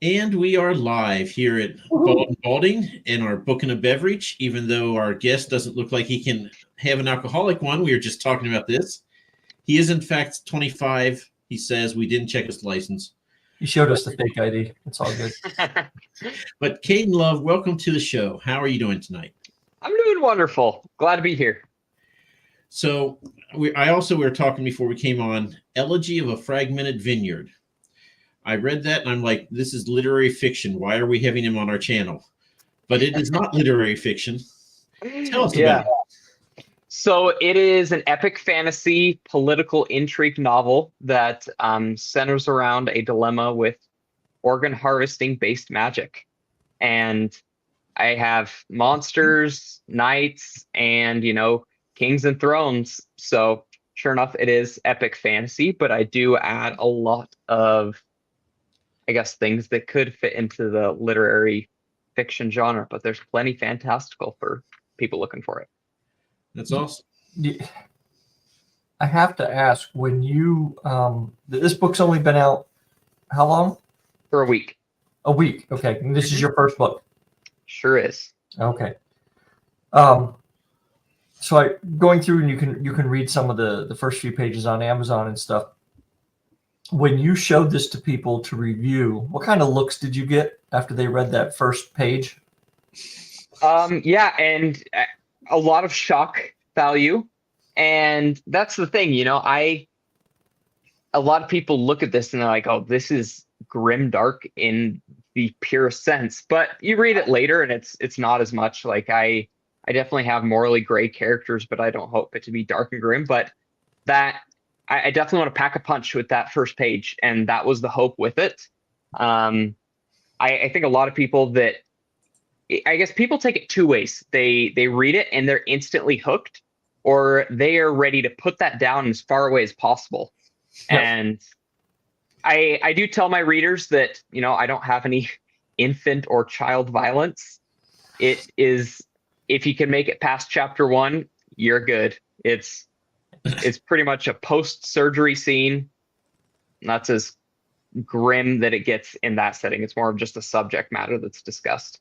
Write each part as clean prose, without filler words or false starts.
And we are live here at Bald&Balding in our book and a beverage. Even though our guest doesn't look like he can have an alcoholic one, we were just talking about this. He is in fact 25. He says we didn't check his license. He showed us the fake ID. It's all good. But Kaden Love, welcome to the show. How are you doing tonight? I'm doing wonderful. Glad to be here. So we were talking before we came on, Elegy of a Fragmented Vineyard. I read that and I'm like, this is literary fiction. Why are we having him on our channel? But it is not literary fiction. Tell us about it. So it is an epic fantasy political intrigue novel that centers around a dilemma with organ harvesting based magic. And I have monsters, knights, and, kings and thrones. So sure enough, it is epic fantasy, but I do add a lot of things that could fit into the literary fiction genre, but there's plenty fantastical for people looking for it. That's awesome. I have to ask, when you, this book's only been out how long? For a week. A week. Okay. And this is your first book? Sure is. Okay. So going through, and you can read some of the first few pages on Amazon and stuff. When you showed this to people to review, what kind of looks did you get after they read that first page? And a lot of shock value. And that's the thing, a lot of people look at this and they're like, oh, this is grim dark in the purest sense. But you read it later and it's not as much. Like I definitely have morally gray characters, but I don't hope it to be dark and grim. But that I definitely want to pack a punch with that first page, and that was the hope with it. I think a lot of people people take it two ways. They read it and they're instantly hooked, or they are ready to put that down as far away as possible. Yep. And I do tell my readers that, I don't have any infant or child violence. It is, if you can make it past chapter 1, you're good. It's pretty much a post-surgery scene. That's as grim that it gets in that setting. It's more of just a subject matter that's discussed.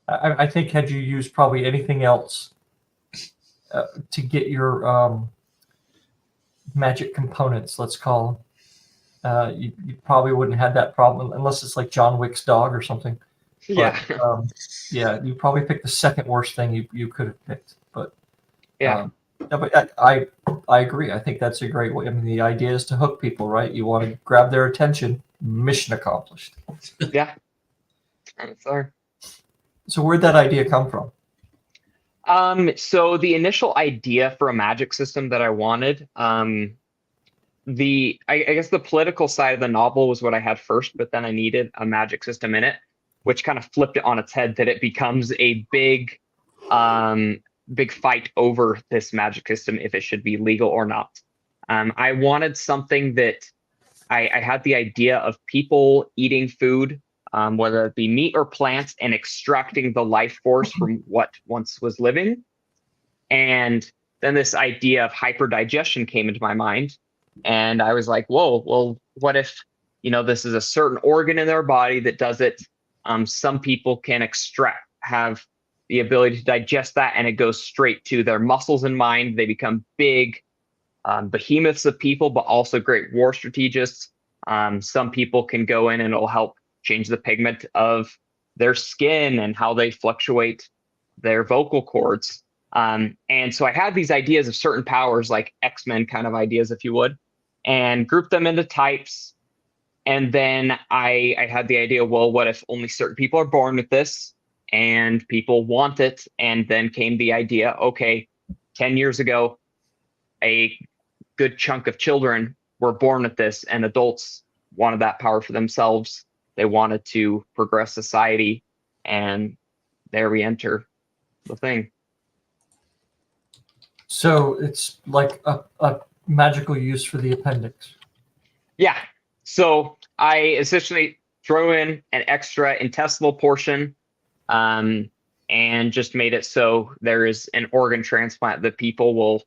I think had you used probably anything else to get your magic components, let's call them, you probably wouldn't have that problem, unless it's like John Wick's dog or something. Yeah. But, you probably picked the second worst thing you could have picked. But yeah. But I agree. I think that's a great way. I mean, the idea is to hook people, right? You want to grab their attention. Mission accomplished. Yeah. Sorry. So where'd that idea come from? So the initial idea for a magic system that I wanted, I guess the political side of the novel was what I had first, but then I needed a magic system in it, which kind of flipped it on its head, that it becomes a big fight over this magic system, if it should be legal or not. I wanted something that I had the idea of people eating food, whether it be meat or plants, and extracting the life force from what once was living. And then this idea of hyperdigestion came into my mind. And I was like, whoa, well, what if, this is a certain organ in their body that does it? Some people can have the ability to digest that, and it goes straight to their muscles and mind. They become big behemoths of people, but also great war strategists. Some people can go in and it'll help change the pigment of their skin and how they fluctuate their vocal cords. And so I had these ideas of certain powers, like X-Men kind of ideas, if you would, and grouped them into types. And then I had the idea, well, what if only certain people are born with this and people want it? And then came the idea, okay, 10 years ago, a good chunk of children were born with this, and adults wanted that power for themselves. They wanted to progress society, and there we enter the thing. So it's like a magical use for the appendix. Yeah. So I essentially throw in an extra intestinal portion, and just made it so there is an organ transplant that people will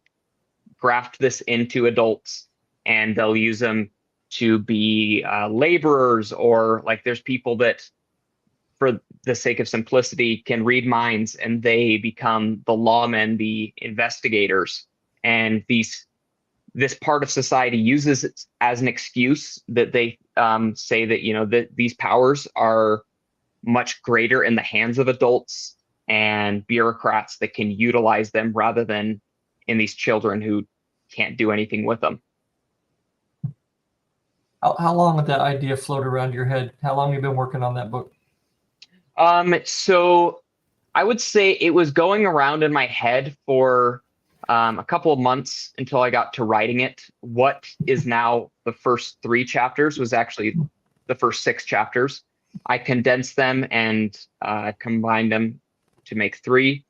graft this into adults, and they'll use them to be laborers, or like there's people that, for the sake of simplicity, can read minds and they become the lawmen, the investigators, and this part of society uses it as an excuse that they say that, that these powers are much greater in the hands of adults and bureaucrats that can utilize them rather than in these children who can't do anything with them. How long did that idea float around your head? How long have you been working on that book? So I would say it was going around in my head for a couple of months until I got to writing it. What is now the first 3 chapters was actually the first 6 chapters. I condensed them and combined them to make 3.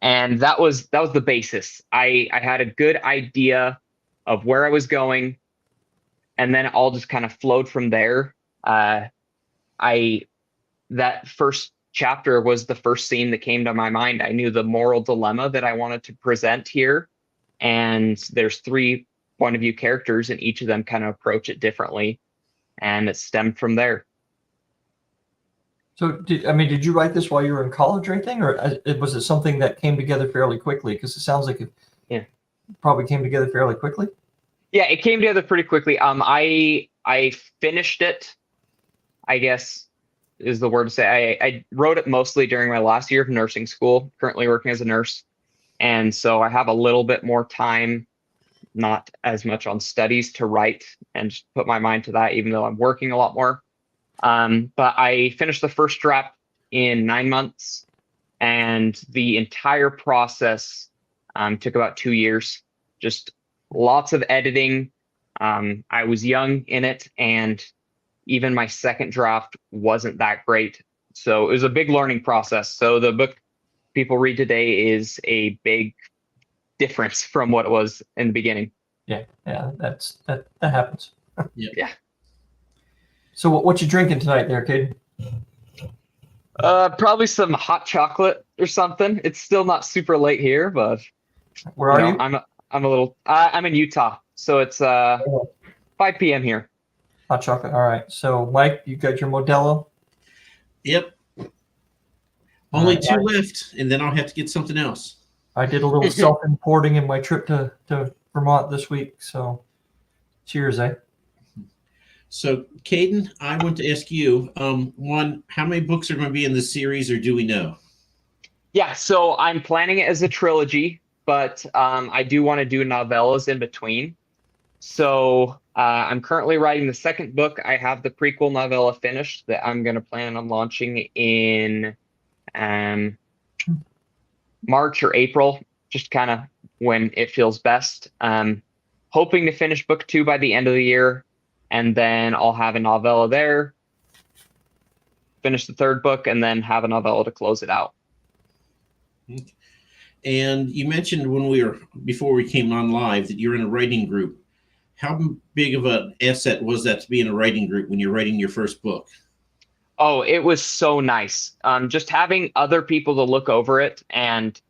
And that was the basis. I had a good idea of where I was going, and then it all just kind of flowed from there. That first chapter was the first scene that came to my mind. I knew the moral dilemma that I wanted to present here, and there's 3 point of view characters, and each of them kind of approach it differently, and it stemmed from there. So, did you write this while you were in college or anything, or was it something that came together fairly quickly? Because it sounds like it probably came together fairly quickly. Yeah, it came together pretty quickly. I finished it, I guess is the word to say. I wrote it mostly during my last year of nursing school, currently working as a nurse. And so I have a little bit more time, not as much on studies, to write and just put my mind to that, even though I'm working a lot more. But I finished the first draft in 9 months, and the entire process took about 2 years, just lots of editing. I was young in it, and even my second draft wasn't that great. So it was a big learning process. So the book people read today is a big difference from what it was in the beginning. Yeah, that happens. Yeah. So what you drinking tonight there, Kaden? Probably some hot chocolate or something. It's still not super late here, but Where are you? I'm a little. I'm in Utah, so it's 5 p.m. here. Hot chocolate. All right. So, Mike, you got your Modelo? Yep. Only 2 left, and then I'll have to get something else. I did a little self-importing in my trip to Vermont this week. So, cheers, eh? So, Kaden, I want to ask you, one, how many books are going to be in this series, or do we know? Yeah, so I'm planning it as a trilogy, but I do want to do novellas in between. So I'm currently writing the second book. I have the prequel novella finished that I'm going to plan on launching in March or April, just kind of when it feels best. Hoping to finish book 2 by the end of the year, and then I'll have a novella there, finish the third book, and then have a novella to close it out. And you mentioned before we came on live, that you're in a writing group. How big of an asset was that to be in a writing group when you're writing your first book? Oh, it was so nice. Just having other people to look over it, and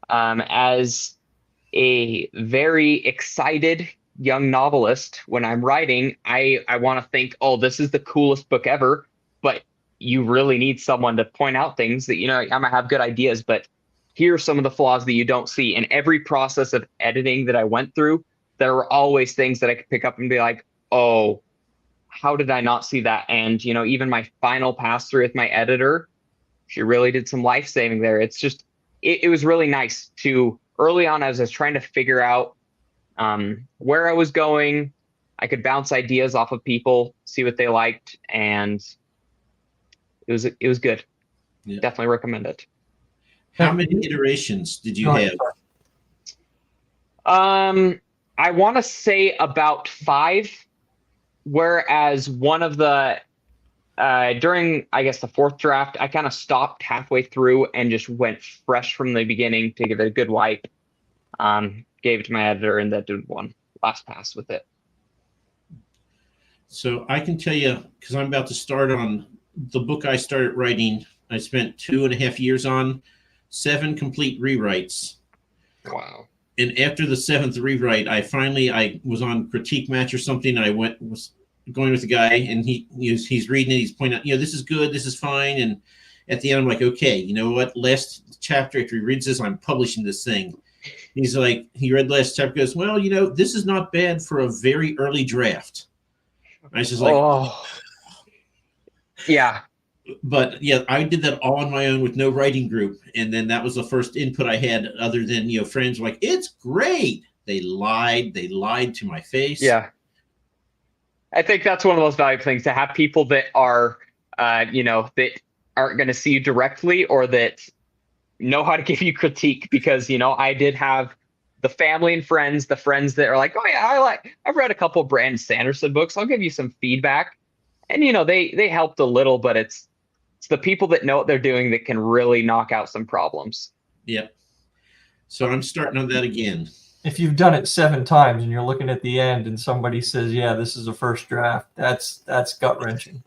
as a very excited young novelist, when I'm writing, I want to think, oh, this is the coolest book ever. But you really need someone to point out things that, I might have good ideas, but here are some of the flaws that you don't see. In every process of editing that I went through, there were always things that I could pick up and be like, oh, how did I not see that? And, even my final pass through with my editor, she really did some life saving there. It's just, it was really nice to, early on, as I was trying to figure out where I was going, I could bounce ideas off of people, see what they liked, and it was good. Yeah. Definitely recommend it. How many iterations did you have? I want to say about 5, whereas one of the during, I guess, the 4th draft, I kind of stopped halfway through and just went fresh from the beginning to give it a good wipe. Gave it to my editor, and then did one last pass with it. So I can tell you, because I'm about to start on the book I started writing, I spent 2.5 years on, 7 complete rewrites. Wow. And after the 7th rewrite, I was on Critique Match or something. I going with the guy, and he's reading it. He's pointing out, this is good, this is fine. And at the end, I'm like, okay, you know what? Last chapter, after he reads this, I'm publishing this thing. He's like, he read the last chapter, goes, well, this is not bad for a very early draft. I was just like, oh, yeah. But yeah, I did that all on my own with no writing group. And then that was the first input I had, other than, friends were like, it's great. They lied to my face. Yeah. I think that's one of the most valuable things, to have people that are, that aren't going to see you directly, or that know how to give you critique, because, I did have the family and friends, the friends that are like, oh yeah, I've read a couple of Brandon Sanderson books. I'll give you some feedback. And, they helped a little, but it's the people that know what they're doing that can really knock out some problems. Yep. So I'm starting on that again. If you've done it 7 times and you're looking at the end and somebody says, yeah, this is a first draft, that's gut wrenching.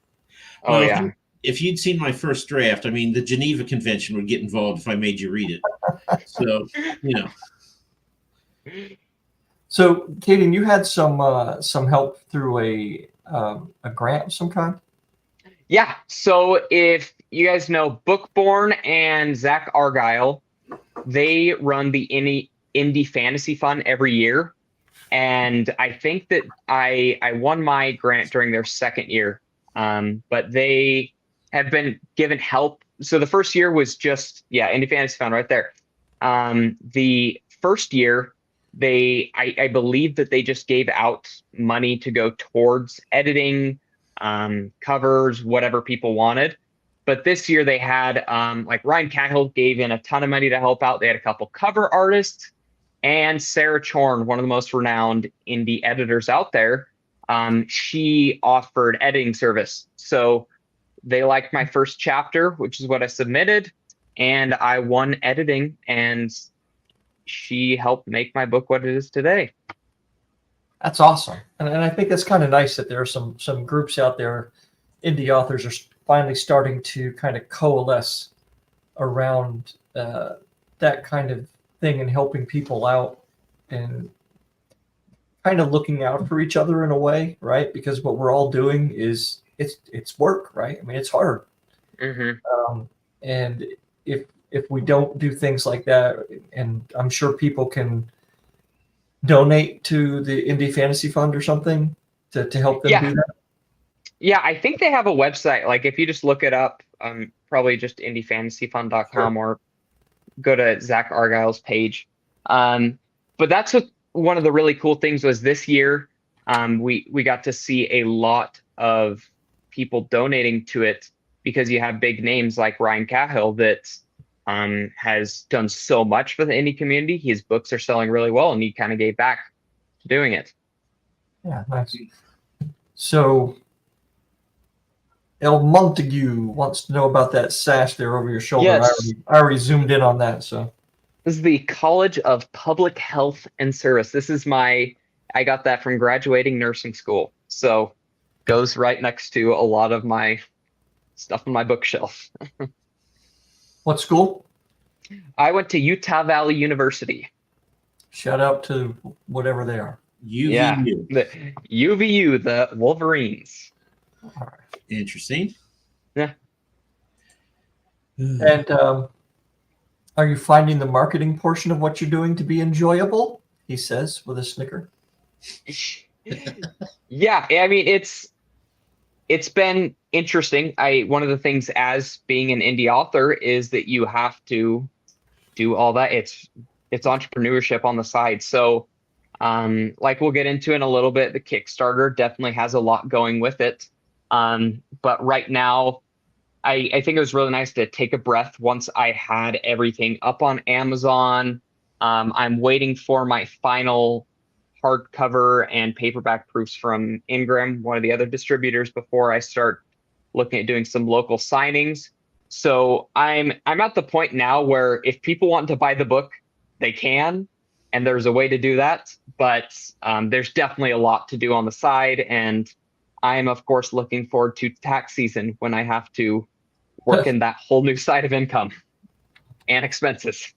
Oh, well, yeah. If you'd seen my first draft, the Geneva Convention would get involved if I made you read it. So, So, Kaden, you had some help through a grant of some kind? Yeah. So if you guys know Bookborn and Zach Argyle, they run the Indie Fantasy Fund every year. And I think that I won my grant during their second year. But they have been given help. So the first year was just, Indie Fantasy Fund right there. The first year, I believe that they just gave out money to go towards editing, covers, whatever people wanted. But this year they had, like Ryan Cahill gave in a ton of money to help out. They had a couple cover artists, and Sarah Chorn, one of the most renowned indie editors out there. She offered editing service. So they liked my first chapter, which is what I submitted, and I won editing, and she helped make my book what it is today. That's awesome. And I think that's kind of nice that there are some groups out there, indie authors are finally starting to kind of coalesce around that kind of thing, and helping people out and kind of looking out for each other in a way, right? Because what we're all doing is it's work, right? It's hard. Mm-hmm. And if we don't do things like that, and I'm sure people can donate to the Indie Fantasy Fund or something to help them do that. Yeah, I think they have a website. Like if you just look it up, probably just indiefantasyfund.com, or go to Zach Argyle's page. But that's one of the really cool things was this year, we got to see a lot of people donating to it, because you have big names like Ryan Cahill that has done so much for the indie community. His books are selling really well, and he kind of gave back to doing it. Yeah, nice. So El Montague wants to know about that sash there over your shoulder. Yes. I already zoomed in on that. So this is the College of Public Health and Service. This is I got that from graduating nursing school. So goes right next to a lot of my stuff on my bookshelf. What school? I went to Utah Valley University. Shout out to whatever they are. UVU. Yeah, the UVU, the Wolverines. All right. Interesting. Yeah. And are you finding the marketing portion of what you're doing to be enjoyable? He says with a snicker. Yeah, it's been interesting. One of the things as being an indie author is that you have to do all that. It's entrepreneurship on the side. So like we'll get into in a little bit, the Kickstarter definitely has a lot going with it. But right now, I think it was really nice to take a breath once I had everything up on Amazon. I'm waiting for my final hardcover and paperback proofs from Ingram, one of the other distributors, before I start looking at doing some local signings. So I'm at the point now where if people want to buy the book, they can, and there's a way to do that. But there's definitely a lot to do on the side, and I am of course looking forward to tax season when I have to work in that whole new side of income and expenses.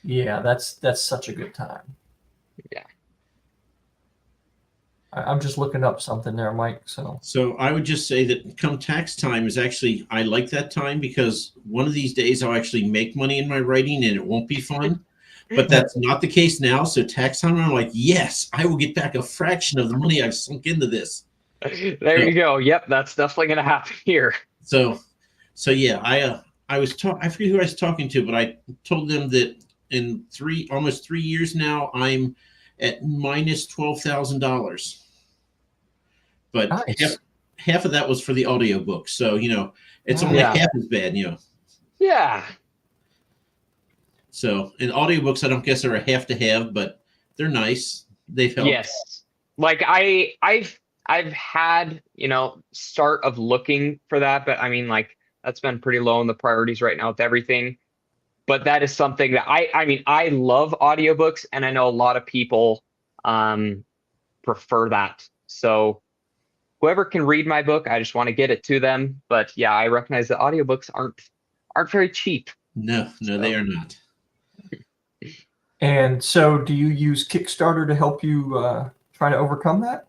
Yeah, that's such a good time. Yeah. I'm just looking up something there, Mike. So I would just say that come tax time is actually, I like that time because one of these days I'll actually make money in my writing and it won't be fun. But that's not the case now. So tax time, I'm like, yes, I will get back a fraction of the money I've sunk into this. There you go. Yep, that's definitely going to happen here. So yeah, I forget who I was talking to, but I told them that in almost 3 years now, I'm at minus $12,000. But nice. half of that was for the audiobook. So, it's only half as bad, Yeah. So, in audiobooks, I don't guess are a have to have, but they're nice. They've helped. Yes. Like I've had, start of looking for that, but I mean, like that's been pretty low on the priorities right now with everything. But that is something that I love audiobooks, and I know a lot of people prefer that. So whoever can read my book, I just want to get it to them. But yeah, I recognize that audiobooks aren't very cheap. No, they are not. And so do you use Kickstarter to help you try to overcome that?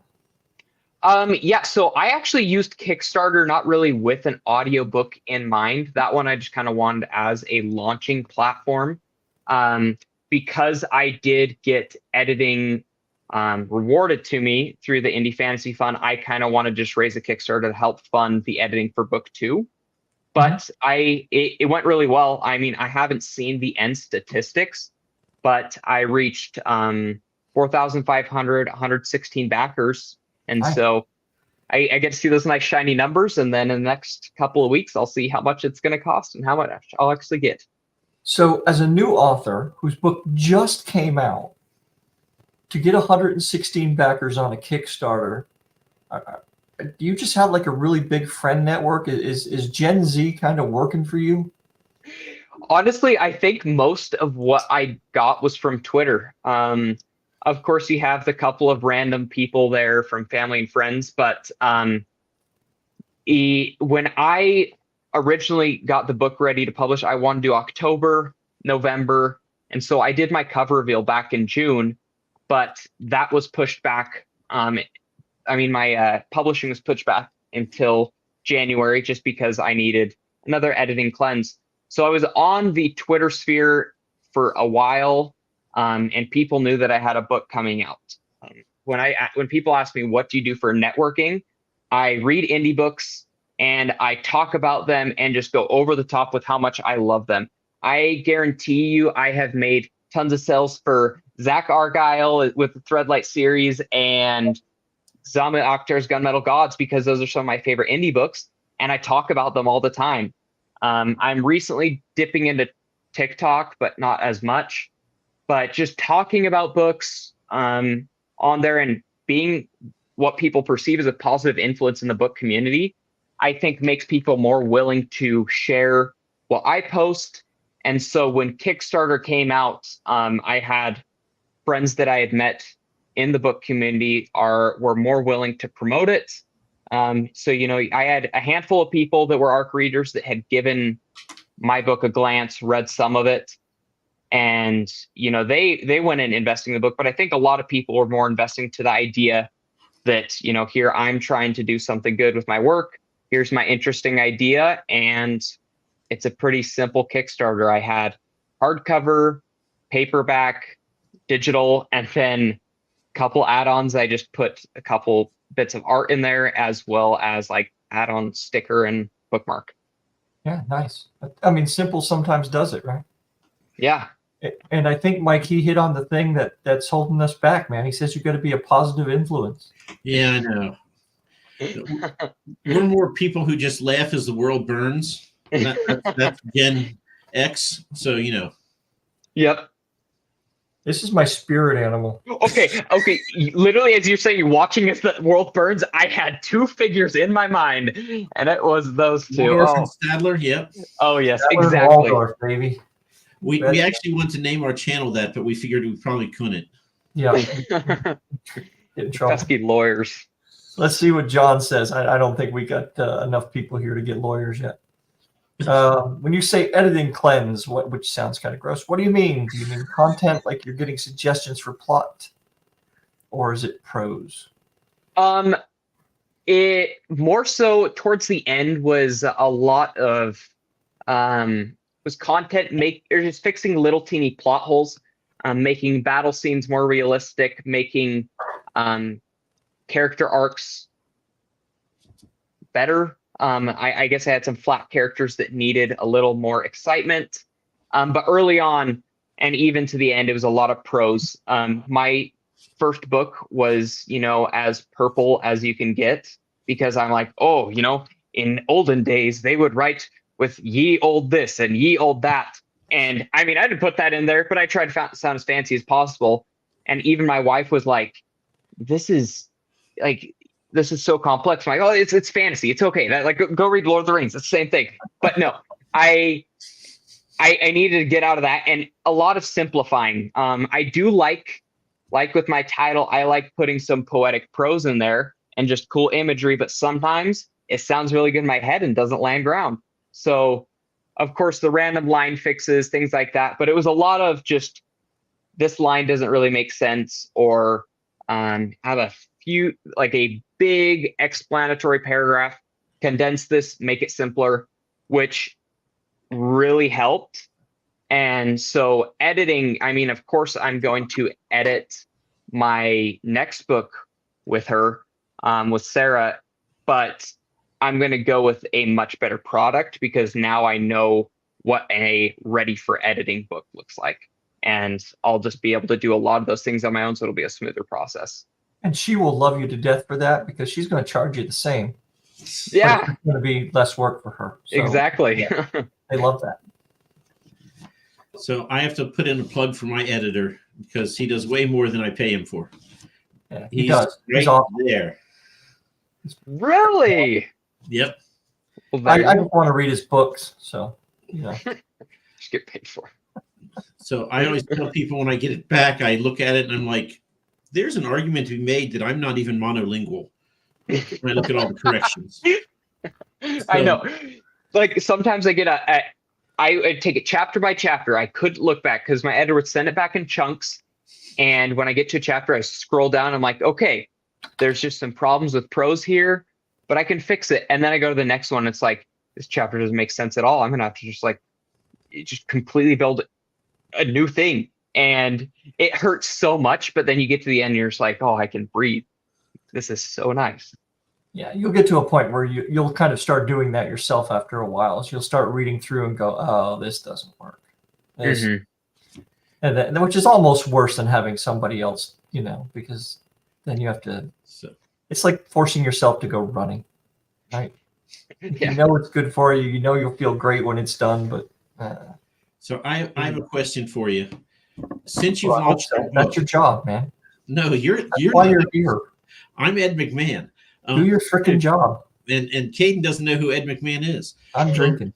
Yeah, so I actually used Kickstarter not really with an audiobook in mind. That one I just kind of wanted as a launching platform. Because I did get editing rewarded to me through the Indie Fantasy Fund, I kind of want to just raise a Kickstarter to help fund the editing for book 2. But it went really well. I mean, I haven't seen the end statistics, but I reached 4,500, 116 backers. And so I get to see those nice shiny numbers. And then in the next couple of weeks, I'll see how much it's going to cost and how much I'll actually get. So as a new author whose book just came out, to get 116 backers on a Kickstarter, do you just have like a really big friend network? Is Gen Z kind of working for you? Honestly, I think most of what I got was from Twitter. Of course, you have the couple of random people there from family and friends, but when I originally got the book ready to publish, I wanted to do October, November, and so I did my cover reveal back in June, but that was pushed back. My publishing was pushed back until January just because I needed another editing cleanse. So I was on the Twitter sphere for a while, and people knew that I had a book coming out. When people ask me, what do you do for networking? I read indie books and I talk about them and just go over the top with how much I love them. I guarantee you I have made tons of sales for Zach Argyle with the Threadlight series and Zamit Akhtar's Gunmetal Gods because those are some of my favorite indie books, and I talk about them all the time. I'm recently dipping into TikTok, but not as much. But just talking about books on there and being what people perceive as a positive influence in the book community, I think makes people more willing to share what I post. And so when Kickstarter came out, I had friends that I had met in the book community were more willing to promote it. So I had a handful of people that were ARC readers that had given my book a glance, read some of it, and they went in investing in the book. But I think a lot of people were more investing to the idea that here I'm trying to do something good with my work. Here's my interesting idea, and it's a pretty simple Kickstarter. I had hardcover, paperback, digital, and then a couple add-ons. I just put a couple bits of art in there as well as like add-on sticker and bookmark. Yeah, nice. I mean, simple sometimes does it, right? Yeah. And I think, Mike, he hit on the thing that's holding us back, man. He says you've got to be a positive influence. Yeah, I know. We're more people who just laugh as the world burns. That's Gen X. So, Yep. This is my spirit animal. Okay. Literally, as you're saying, you're watching as the world burns, I had two figures in my mind, and it was those two. Waldorf and Stadler, yep. Oh, yes, Stadler exactly. Waldorf, baby. We actually want to name our channel that, but we figured we probably couldn't. Yeah. Get in trouble. Pesky lawyers. Let's see what John says. I don't think we got enough people here to get lawyers yet. When you say editing cleanse, which sounds kind of gross, what do you mean? Do you mean content like you're getting suggestions for plot? Or is it prose? It more so towards the end was a lot of was content or just fixing little teeny plot holes, making battle scenes more realistic, making character arcs better. I guess I had some flat characters that needed a little more excitement. But early on, and even to the end, it was a lot of prose. My first book was, as purple as you can get, because I'm like, oh, in olden days, they would write with ye old this and ye old that. And I mean, I didn't put that in there, but I tried to sound as fancy as possible. And even my wife was like, this is so complex. I'm like, oh, it's fantasy. It's okay. Go read Lord of the Rings. It's the same thing. But no, I needed to get out of that, and a lot of simplifying. I do like with my title, I like putting some poetic prose in there and just cool imagery, but sometimes it sounds really good in my head and doesn't land ground. So of course the random line fixes, things like that, but it was a lot of just, this line doesn't really make sense, or have a few, like a big explanatory paragraph, condense this, make it simpler, which really helped. And so editing, I mean, of course, I'm going to edit my next book with her, with Sarah, but I'm going to go with a much better product, because now I know what a ready for editing book looks like. And I'll just be able to do a lot of those things on my own, so it'll be a smoother process. And she will love you to death for that, because she's going to charge you the same. Yeah. But it's going to be less work for her. So, exactly. Yeah, they love that. So I have to put in a plug for my editor, because he does way more than I pay him for. Yeah, he does. Right He's awesome. there. Really? Yep. Well, I don't want to read his books, so just get paid for it. So I always tell people when I get it back, I look at it and I'm like, there's an argument to be made that I'm not even monolingual when I look at all the corrections. I know. Like sometimes I get I take it chapter by chapter. I could look back because my editor would send it back in chunks. And when I get to a chapter, I scroll down. I'm like, okay, there's just some problems with prose here, but I can fix it. And then I go to the next one. It's like, this chapter doesn't make sense at all. I'm going to have to just completely build a new thing. And it hurts so much, but then you get to the end, you're just like, oh, I can breathe. This is so nice. Yeah, you'll get to a point where you'll kind of start doing that yourself after a while. So you'll start reading through and go, oh, this doesn't work. And then, which is almost worse than having somebody else, because then you have to, it's like forcing yourself to go running, right? Yeah. You know it's good for you. You know you'll feel great when it's done, but. So I have a question for you. Since you've launched your book, that's your job, man. No, you're why you're here. I'm Ed McMahon. Do your freaking job. And Kaden doesn't know who Ed McMahon is. I'm drinking.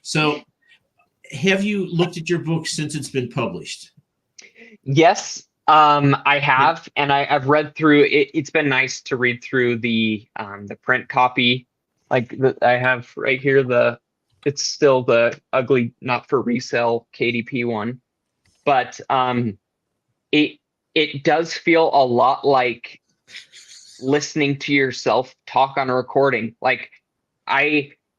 So have you looked at your book since it's been published? Yes, I have, and I've read through it. It's been nice to read through the print copy. Like I have right here, it's still the ugly, not for resale KDP one, but it does feel a lot like listening to yourself talk on a recording. Like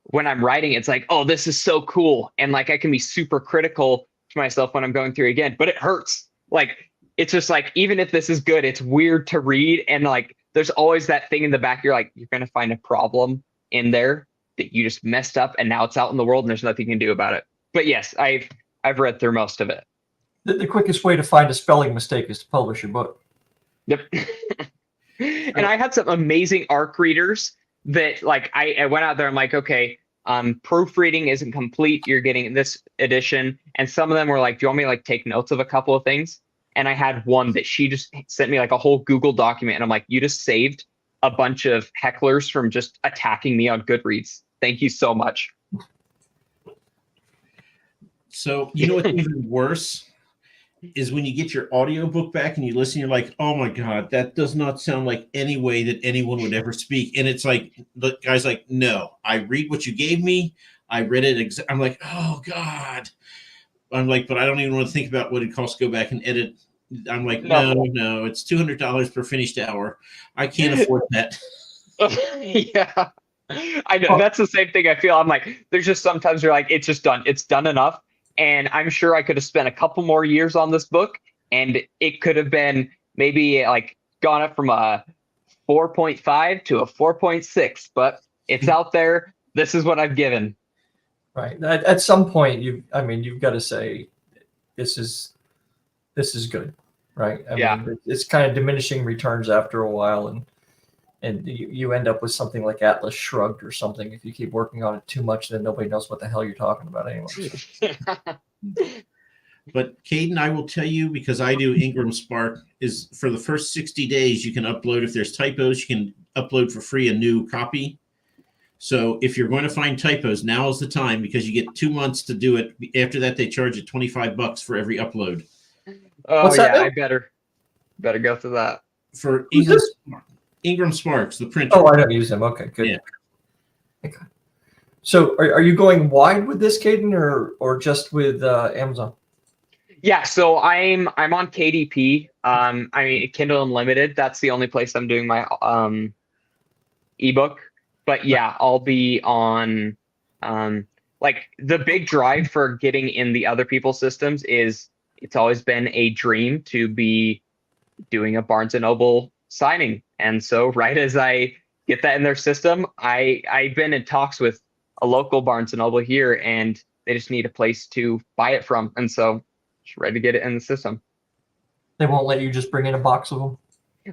when I'm writing, it's like, oh, this is so cool. And like, I can be super critical to myself when I'm going through again, but it hurts. Like, it's just like, even if this is good, it's weird to read. And like, there's always that thing in the back. You're like, you're going to find a problem in there that you just messed up, and now it's out in the world and there's nothing you can do about it. But yes, I've read through most of it. The quickest way to find a spelling mistake is to publish a book. Yep. And I had some amazing ARC readers that like, I went out there, I'm like, okay, proofreading isn't complete. You're getting this edition. And some of them were like, do you want me to like take notes of a couple of things? And I had one that she just sent me like a whole Google document. And I'm like, you just saved a bunch of hecklers from just attacking me on Goodreads. Thank you so much. So you know what's even worse is when you get your audiobook back and you listen, you're like, oh my God, that does not sound like any way that anyone would ever speak. And it's like, the guy's like, no, I read what you gave me. I read it. I'm like, oh God. I'm like, but I don't even want to think about what it costs to go back and edit, I'm like, no, it's $200 per finished hour. I can't afford that. Yeah. I know that's the same thing I feel. I'm like, there's just sometimes you're like, it's just done. It's done enough. And I'm sure I could have spent a couple more years on this book, and it could have been maybe like gone up from a 4.5 to a 4.6, but it's out there. This is what I've given. Right. At some point, you've got to say, this is good, right? I mean, it's kind of diminishing returns after a while, and you end up with something like Atlas Shrugged or something. If you keep working on it too much, then nobody knows what the hell you're talking about anyway. But Kaden, I will tell you, because I do Ingram Spark, is for the first 60 days, you can upload, if there's typos, you can upload for free a new copy. So if you're going to find typos, now is the time, because you get 2 months to do it. After that, they charge you $25 for every upload. Oh, I better go through that. For Ingram Sparks, the printer. Oh, I don't use them. Okay, good. Yeah. Okay. So are you going wide with this, Kaden, or just with Amazon? Yeah, so I'm on KDP. I mean, Kindle Unlimited. That's the only place I'm doing my ebook. But yeah, I'll be on like the big drive for getting in the other people's systems is it's always been a dream to be doing a Barnes & Noble signing. And so right as I get that in their system, I've been in talks with a local Barnes & Noble here, and they just need a place to buy it from. And so just ready to get it in the system. They won't let you just bring in a box of them?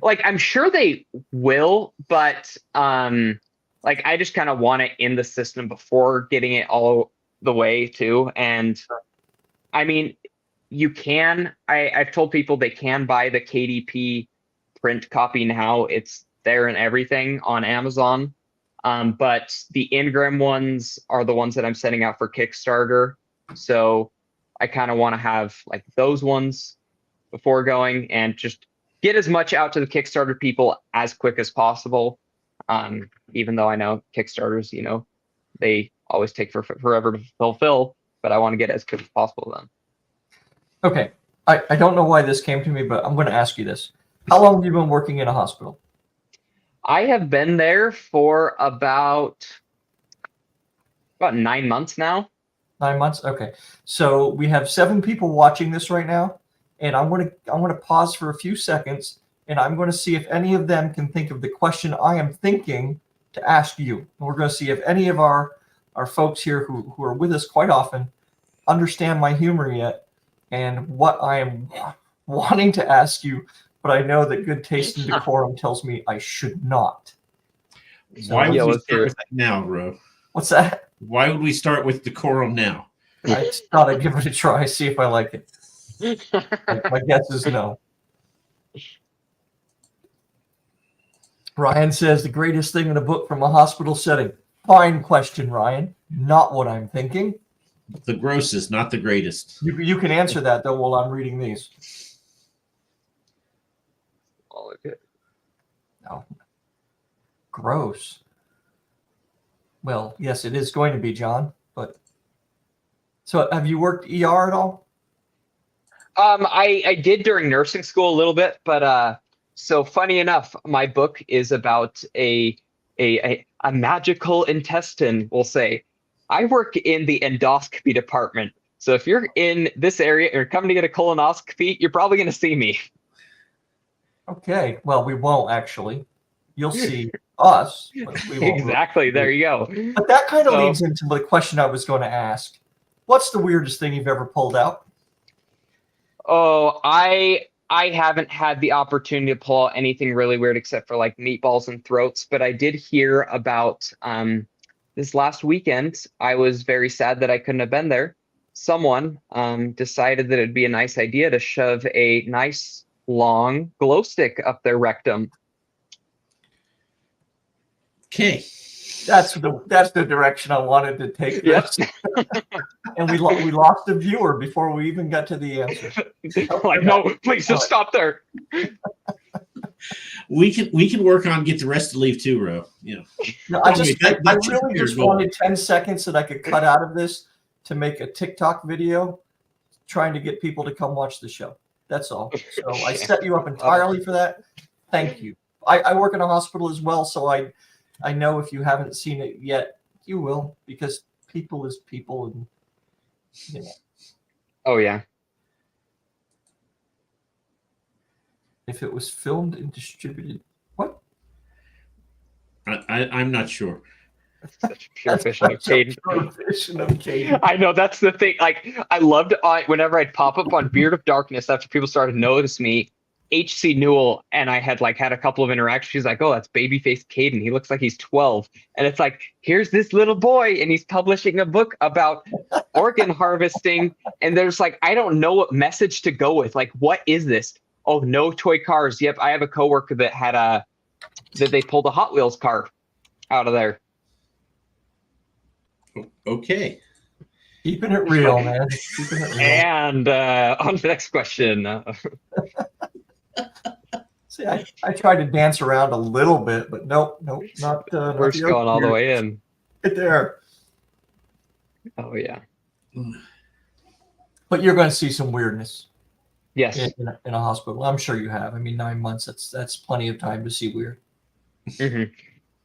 Like, I'm sure they will, but like I just kind of want it in the system before getting it all the way too. And I mean, you can, I've told people they can buy the KDP print copy now. It's there and everything on Amazon. But the Ingram ones are the ones that I'm sending out for Kickstarter. So I kind of want to have like those ones before going and just get as much out to the Kickstarter people as quick as possible. Even though I know Kickstarters, you know, they always take forever to fulfill, but I want to get it as quick as possible then. Okay. I don't know why this came to me, but I'm going to ask you this. How long have you been working in a hospital? I have been there for about 9 months now. 9 months? Okay. So we have 7 people watching this right now, and I'm going to pause for a few seconds, and I'm going to see if any of them can think of the question I am thinking to ask you. And we're going to see if any of our folks here who are with us quite often understand my humor yet and what I am wanting to ask you, but I know that good taste and decorum tells me I should not. So why would we start with that now, bro? What's that? Why would we start with decorum now? I just thought I'd give it a try, see if I like it. My guess is no. Ryan says the greatest thing in a book from a hospital setting. Fine question, Ryan. Not what I'm thinking. The grossest, not the greatest. You can answer that, though, while I'm reading these. Oh, okay. No. Gross. Well, yes, it is going to be, John. But so, have you worked ER at all? I did during nursing school a little bit, but so funny enough, my book is about a magical intestine, we'll say. I work in the endoscopy department. So if you're in this area or coming to get a colonoscopy, you're probably going to see me. Okay. Well, we won't actually. You'll see us. But we won't. Exactly. There you go. But that kind of leads into the question I was going to ask. What's the weirdest thing you've ever pulled out? I haven't had the opportunity to pull out anything really weird except for like meatballs and throats, but I did hear about this last weekend. I was very sad that I couldn't have been there. Someone decided that it'd be a nice idea to shove a nice long glow stick up their rectum. Okay. That's the direction I wanted to take this. Yep. And we lost a viewer before we even got to the answer. Like, no, please just stop there. We can work on get the rest to leave too, Ro. You know. No, I really just wanted 10 seconds that I could cut out of this to make a TikTok video trying to get people to come watch the show. That's all. So I set you up entirely for that. Thank you. I work in a hospital as well, so I know if you haven't seen it yet, you will, because people is people, and you know, Oh yeah. if it was filmed and distributed, what? I'm not sure. That's such a pure vision of Kaden. Vision of Kaden. I know, that's the thing. Like, I loved whenever I'd pop up on Beard of Darkness after people started to notice me, HC Newell, and I had a couple of interactions. She's like, "Oh, that's babyface Kaden. He looks like he's 12." And it's like, here's this little boy, and he's publishing a book about organ harvesting. And there's like, I don't know what message to go with. Like, what is this? Oh, no toy cars. Yep, I have a coworker that had that they pulled a Hot Wheels car out of there. Okay. Keeping it real, man. Keeping it real. And on to the next question. See, I tried to dance around a little bit, but nope, not. We're just going all the way in. Right there. Oh yeah. But you're going to see some weirdness. Yes. In a hospital. I'm sure you have. I mean, 9 months, that's plenty of time to see weird. Mm-hmm.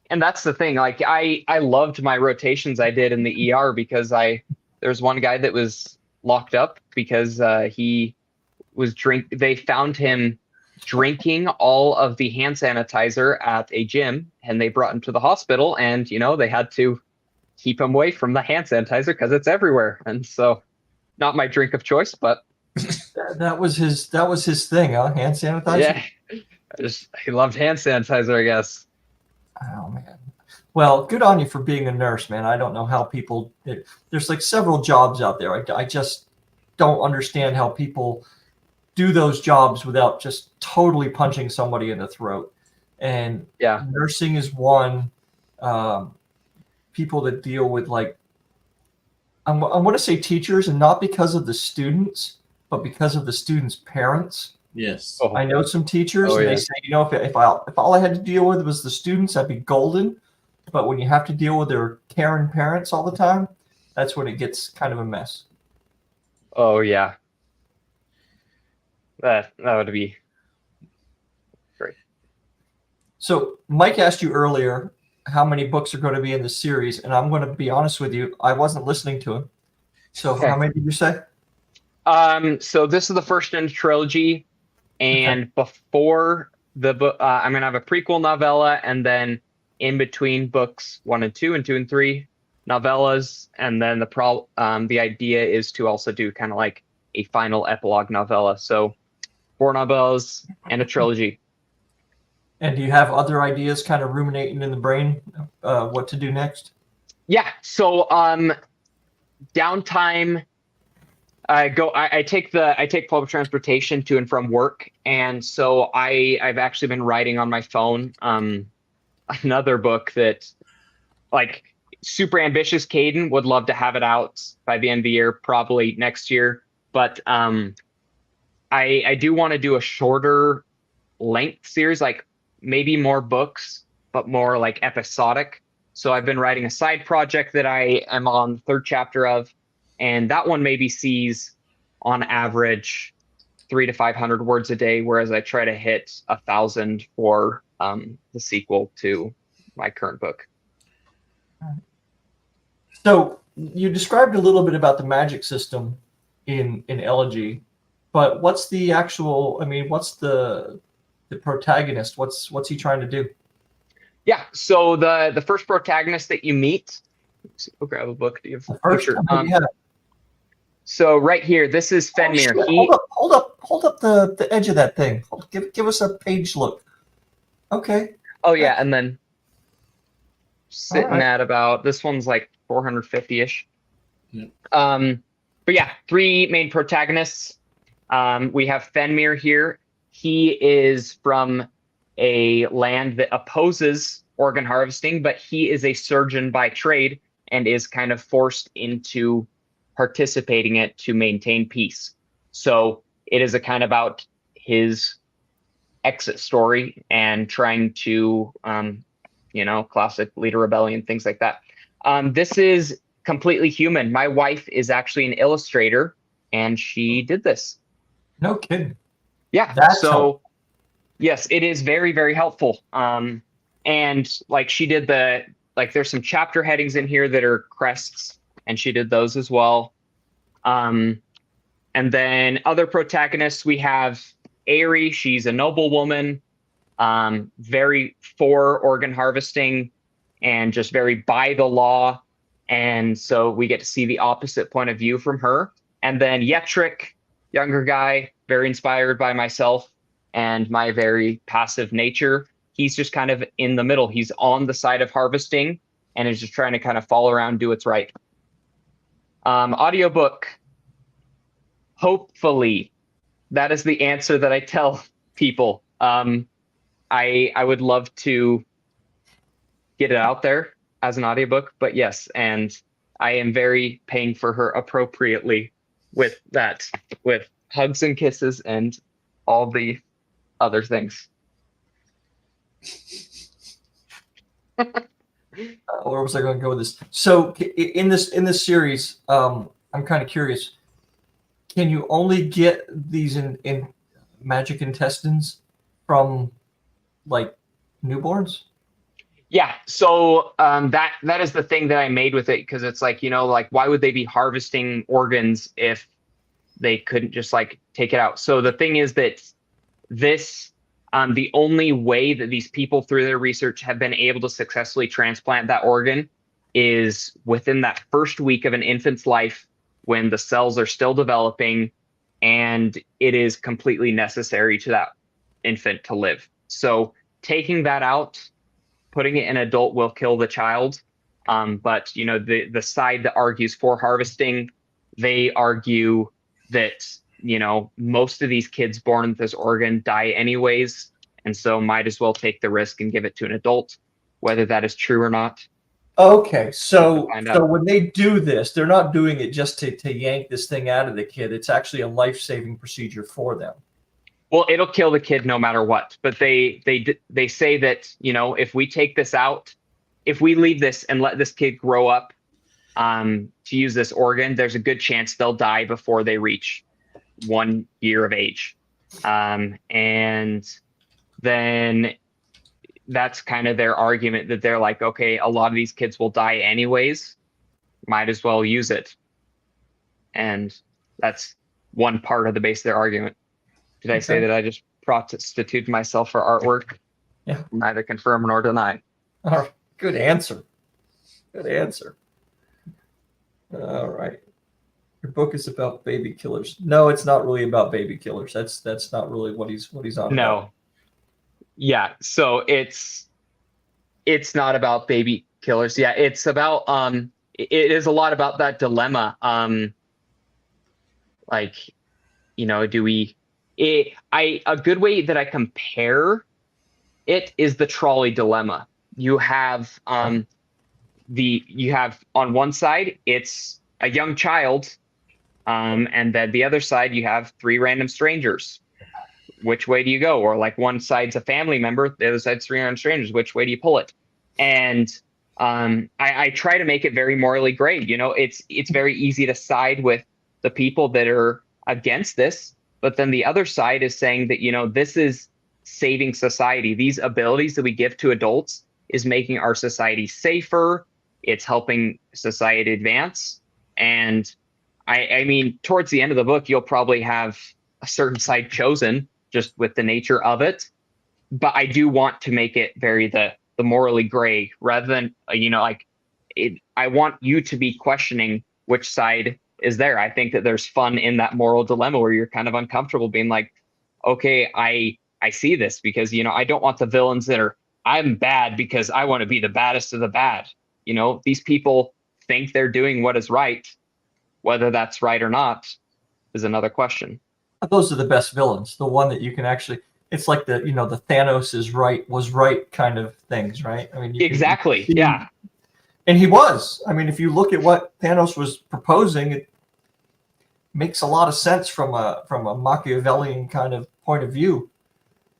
And that's the thing. Like, I loved my rotations I did in the ER because there's one guy that was locked up because he was they found him drinking all of the hand sanitizer at a gym, and they brought him to the hospital, and they had to keep him away from the hand sanitizer because it's everywhere. And so, not my drink of choice, but that was his thing, huh? Hand sanitizer. Yeah, he loved hand sanitizer, I guess. Oh man. Well, good on you for being a nurse, man. I don't know how people. There's like several jobs out there. I just don't understand how people do those jobs without just totally punching somebody in the throat. And yeah, nursing is one. People that deal with I want to say teachers, and not because of the students, but because of the students' parents. Yes. I know some teachers, and they say, if all I had to deal with was the students, I'd be golden. But when you have to deal with their caring parents all the time, that's when it gets kind of a mess. Oh yeah. That would be great. So Mike asked you earlier how many books are going to be in the series, and I'm going to be honest with you, I wasn't listening to him. So How many did you say? So this is the first in a trilogy, and before the book, I'm going to have a prequel novella, and then in between books 1 and 2 and 2 and 3 novellas, and then the idea is to also do kind of like a final epilogue novella. So 4 novellas and a trilogy. And do you have other ideas kind of ruminating in the brain, what to do next? Yeah. So downtime. I take public transportation to and from work, and so I've actually been writing on my phone another book that, like, super ambitious Kaden would love to have it out by the end of the year, probably next year. But I do want to do a shorter length series, like maybe more books, but more like episodic. So I've been writing a side project that I am on the 3rd chapter of, and that one maybe sees on average 300 to 500 words a day, whereas I try to hit 1,000 for the sequel to my current book. So you described a little bit about the magic system in Elegy, but what's the actual? I mean, what's the protagonist? What's he trying to do? Yeah. So the first protagonist that you meet. We'll grab a book. Do you have first? sure. Yeah. So right here, this is Fenrir. Hold up the edge of that thing. Give us a page look. Okay. Oh yeah, and then sitting right. at about, this one's like 450-ish. Yeah. But yeah, 3 main protagonists. We have Fenrir here. He is from a land that opposes organ harvesting, but he is a surgeon by trade and is kind of forced into participating it to maintain peace. So it is a kind about his exit story and trying to, classic leader rebellion, things like that. This is completely human. My wife is actually an illustrator, and she did this. No kidding. Yeah. That's so helpful. yes, it is very, very helpful. And like she did there's some chapter headings in here that are crests, and she did those as well. And then other protagonists, we have Aerie. She's a noblewoman, very for organ harvesting and just very by the law. And so we get to see the opposite point of view from her. And then Yetrick, younger guy, very inspired by myself and my very passive nature. He's just kind of in the middle. He's on the side of harvesting and is just trying to kind of fall around, do what's right. Audiobook. Hopefully, that is the answer that I tell people. I would love to get it out there as an audiobook, but yes, and I am very paying for her appropriately with that, with hugs and kisses and all the other things. Where was I going to go with this? So in this series, I'm kind of curious. Can you only get these in magic intestines from like newborns? Yeah. So that is the thing that I made with it, because it's like, like why would they be harvesting organs if they couldn't just like take it out? So the thing is that this the only way that these people through their research have been able to successfully transplant that organ is within that first week of an infant's life, when the cells are still developing and it is completely necessary to that infant to live. So taking that out, putting it in an adult will kill the child. But the side that argues for harvesting, they argue that most of these kids born with this organ die anyways, and so might as well take the risk and give it to an adult. Whether that is true or not. Okay, so when they do this, they're not doing it just to yank this thing out of the kid. It's actually a life-saving procedure for them. Well, it'll kill the kid no matter what. But they say that, if we take this out, if we leave this and let this kid grow up to use this organ, there's a good chance they'll die before they reach 1 year of age. And then that's kind of their argument, that they're like, okay, a lot of these kids will die anyways, might as well use it. And that's one part of the base of their argument. Did I say that I just prostituted myself for artwork? Yeah. Neither confirm nor deny. Oh, good answer. Good answer. All right. Your book is about baby killers. No, it's not really about baby killers. That's not really what he's on No. about. Yeah, so it's not about baby killers. Yeah, it's about it is a lot about that dilemma. Like, do we a good way that I compare it is the trolley dilemma. You have you have on one side it's a young child, and then the other side you have 3 random strangers. Which way do you go? Or like one side's a family member, the other side's 3 random strangers. Which way do you pull it? And I try to make it very morally gray. It's very easy to side with the people that are against this, but then the other side is saying that this is saving society. These abilities that we give to adults is making our society safer. It's helping society advance. And I mean, towards the end of the book, you'll probably have a certain side chosen just with the nature of it. But I do want to make it very the morally gray, rather than, I want you to be questioning which side is there. I think that there's fun in that moral dilemma where you're kind of uncomfortable being like, okay, I see this, because, I don't want the villains that are, I'm bad because I want to be the baddest of the bad. These people think they're doing what is right. Whether that's right or not is another question. Those are the best villains. The one that you can actually, it's like the Thanos was right kind of things, right? I mean, exactly. Yeah. And he was. I mean, if you look at what Thanos was proposing, it makes a lot of sense from a Machiavellian kind of point of view.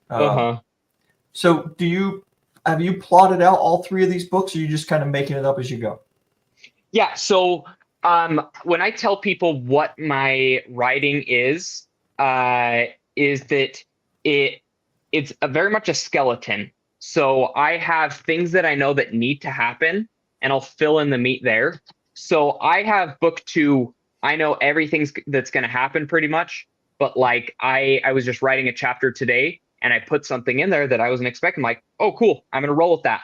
So have you plotted out all 3 of these books, or are you just kind of making it up as you go? Yeah. So when I tell people what my writing is that it's very much a skeleton. So I have things that I know that need to happen, and I'll fill in the meat there. So I have book 2. I know everything that's going to happen pretty much, but like I was just writing a chapter today, and I put something in there that I wasn't expecting. Like, oh, cool, I'm going to roll with that.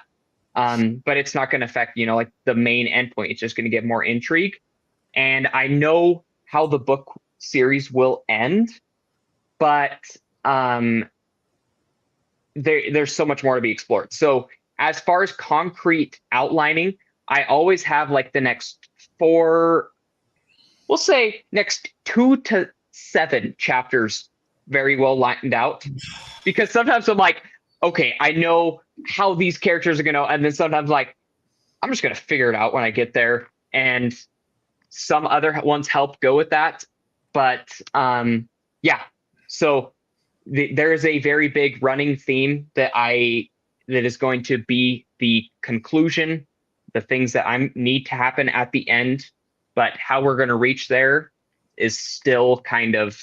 But it's not going to affect, like the main endpoint. It's just going to give more intrigue. And I know how the book series will end, but there's so much more to be explored. So as far as concrete outlining, I always have like the next 4, we'll say next 2 to 7 chapters very well lined out, because sometimes I'm like, okay, I know how these characters are going to, and then sometimes like, I'm just going to figure it out when I get there. And some other ones help go with that. But yeah, so there is a very big running theme that is going to be the conclusion, the things that I need to happen at the end, but how we're going to reach there is still kind of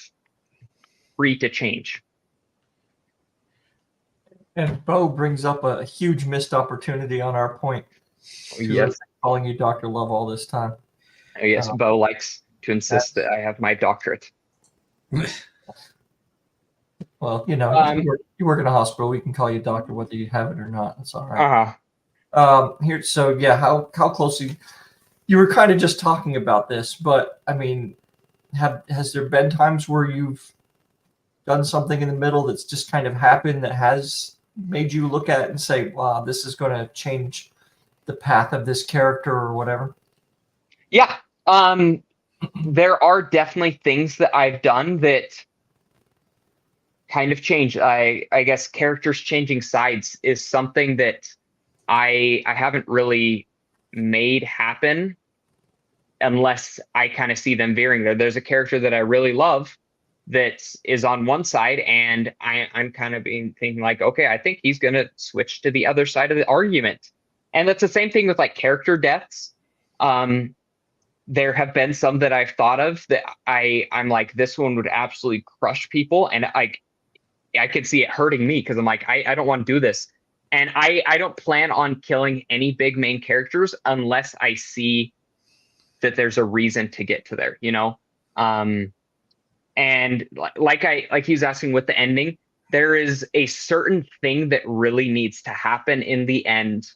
free to change. And Bo brings up a huge missed opportunity on our point. Yes. Calling you Dr. Love all this time. Oh, yes, Bo likes to insist that I have my doctorate. Well, you work in a hospital. We can call you doctor whether you have it or not. That's all right. Here, so yeah, how closely you were kind of just talking about this, but I mean, has there been times where you've done something in the middle that's just kind of happened that has made you look at it and say, wow, this is going to change the path of this character or whatever? Yeah. There are definitely things that I've done that kind of change. I guess characters changing sides is something that I haven't really made happen unless I kind of see them veering there. There's a character that I really love that is on one side, and I'm kind of thinking like, okay, I think he's going to switch to the other side of the argument. And that's the same thing with like character deaths. There have been some that I've thought of that I'm like, this one would absolutely crush people. And I could see it hurting me because I'm like, I don't want to do this. And I don't plan on killing any big main characters unless I see that there's a reason to get to there, and like he's asking with the ending, there is a certain thing that really needs to happen in the end,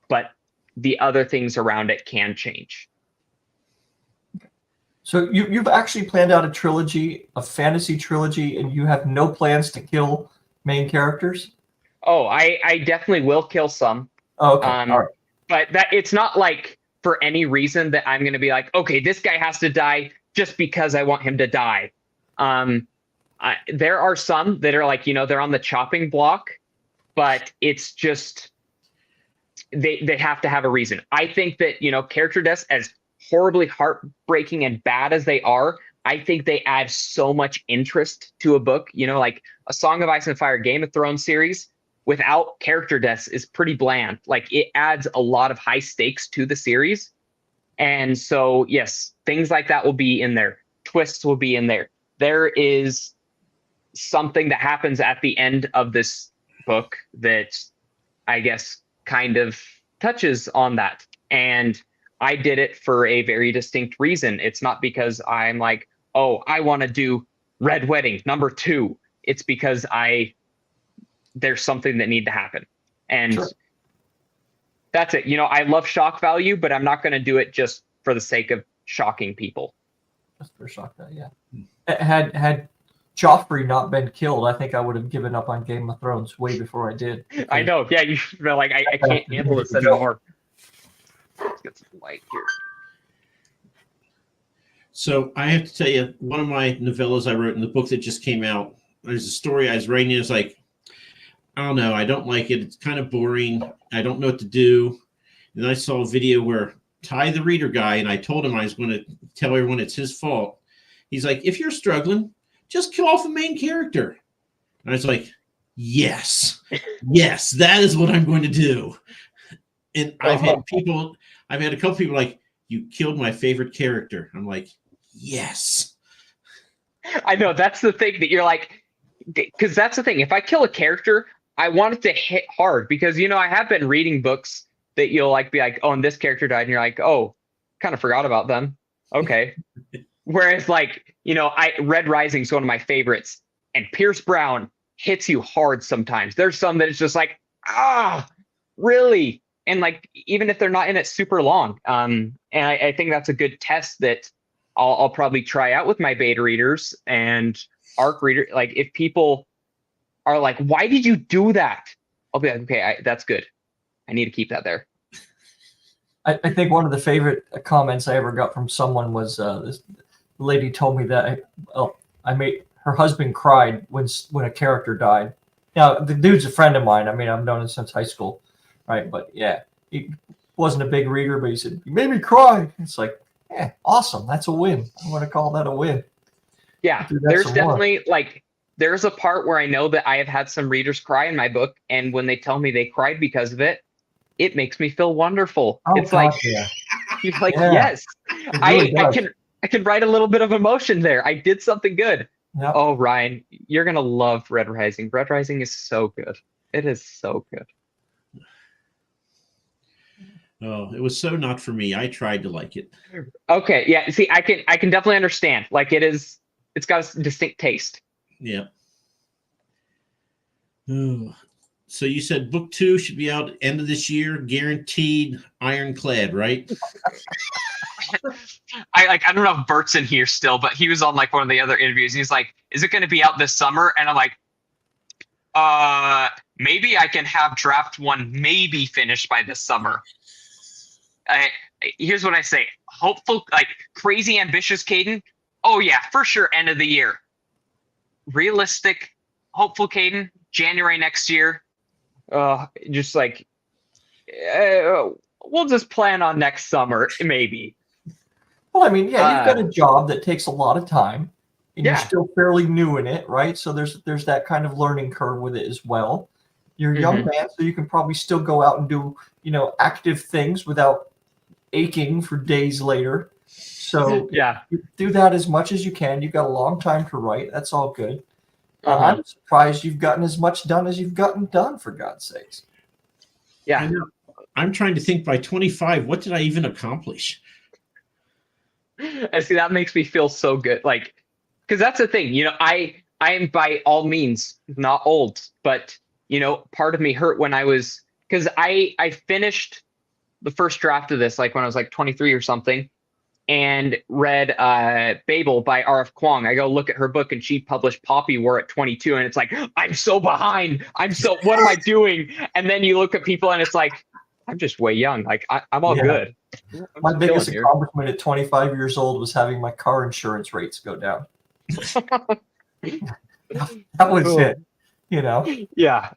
but the other things around it can change. So you've actually planned out a trilogy, a fantasy trilogy, and you have no plans to kill main characters? Oh, I definitely will kill some. Oh, okay. All right. But that it's not like for any reason that I'm going to be like, okay, this guy has to die just because I want him to die. There are some that are like, they're on the chopping block, but it's just they have to have a reason. I think that, character deaths, as horribly heartbreaking and bad as they are, I think they add so much interest to a book. Like A Song of Ice and Fire, Game of Thrones series without character deaths is pretty bland. Like it adds a lot of high stakes to the series. And so, yes, things like that will be in there. Twists will be in there. There is something that happens at the end of this book that I guess kind of touches on that. And I did it for a very distinct reason. It's not because I'm like, oh, I want to do Red Wedding #2. It's because there's something that need to happen. And sure. That's it. I love shock value, but I'm not going to do it just for the sake of shocking people. Just for shock value, yeah. Had Joffrey not been killed, I think I would have given up on Game of Thrones way before I did. I know. Yeah, you feel like I can't handle this anymore. Let's get some light here. So I have to tell you, one of my novellas I wrote in the book that just came out, there's a story I was writing. It's like, I don't know. I don't like it. It's kind of boring. I don't know what to do. And I saw a video where Ty the Reader guy, and I told him I was going to tell everyone it's his fault. He's like, if you're struggling, just kill off a main character. And I was like, yes, that is what I'm going to do. And I've had a couple people like, you killed my favorite character. I'm like, yes. I know, that's the thing that you're like, because that's the thing. If I kill a character, I want it to hit hard because, I have been reading books that you'll like be like, oh, and this character died. And you're like, oh, kind of forgot about them. Okay. Whereas Red Rising is one of my favorites, and Pierce Brown hits you hard sometimes. There's some that it's just like, really? And like, even if they're not in it super long. And I think that's a good test that I'll probably try out with my beta readers and ARC reader. Like if people are like, why did you do that? I'll be like, okay, that's good. I need to keep that there. I think one of the favorite comments I ever got from someone was this lady told me that her husband cried when a character died. Now the dude's a friend of mine. I mean, I've known him since high school, right? But yeah, he wasn't a big reader, but he said, "You made me cry." It's like, yeah, awesome. That's a win. I want to call that a win. Yeah, there's definitely there's a part where I know that I have had some readers cry in my book, and when they tell me they cried because of it, it makes me feel wonderful. Oh, it's God, like, yeah. you're like, Yeah, yes, really I can write a little bit of emotion there. I did something good. Yep. Oh, Ryan, you're gonna love Red Rising. Red Rising is so good. It is so good. Oh, it was so not for me. I tried to like it. Okay, yeah. See, I can definitely understand. Like it's got a distinct taste. Yeah. Oh. So you said book 2 should be out end of this year, guaranteed, ironclad, right? I don't know if Bert's in here still, but he was on like one of the other interviews. He's like, "Is it going to be out this summer?" And I'm like, maybe I can have draft 1 maybe finished by this summer. Here's what I say: hopeful, like crazy ambitious Kaden. Oh yeah, for sure, end of the year. Realistic, hopeful Kaden, January next year. Just like we'll just plan on next summer, maybe. Well, I mean, yeah, you've got a job that takes a lot of time, and Yeah. you're still fairly new in it, right? So there's that kind of learning curve with it as well. You're a young man, so you can probably still go out and do, active things without aching for days later. So Yeah. you do that as much as you can. You've got a long time to write. That's all good. I'm surprised you've gotten as much done as you've gotten done, for God's sakes. Yeah. I'm trying to think by 25, what did I even accomplish? I see, that makes me feel so good. Like, because that's the thing, I am by all means not old, but part of me hurt when because I finished the first draft of this like when I was like 23 or something, and read Babel by R.F. Kuang. I go look at her book, and she published Poppy War at 22, and it's like, I'm so behind. What am I doing? And then you look at people, and it's like, I'm just way young. Like I'm all good. My biggest accomplishment at 25 years old was having my car insurance rates go down. That was it. Yeah.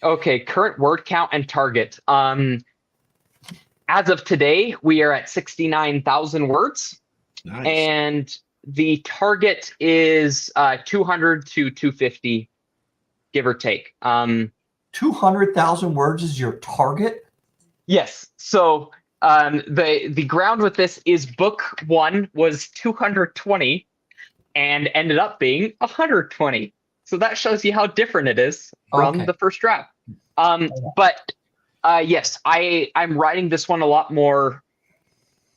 Okay. Current word count and target. As of today, we are at 69,000 words. Nice. And the target is 200 to 250, give or take. 200,000 words is your target? Yes. So the ground with this is book 1 was 220 and ended up being 120. So that shows you how different it is from the first draft. But yes, I'm writing this one a lot more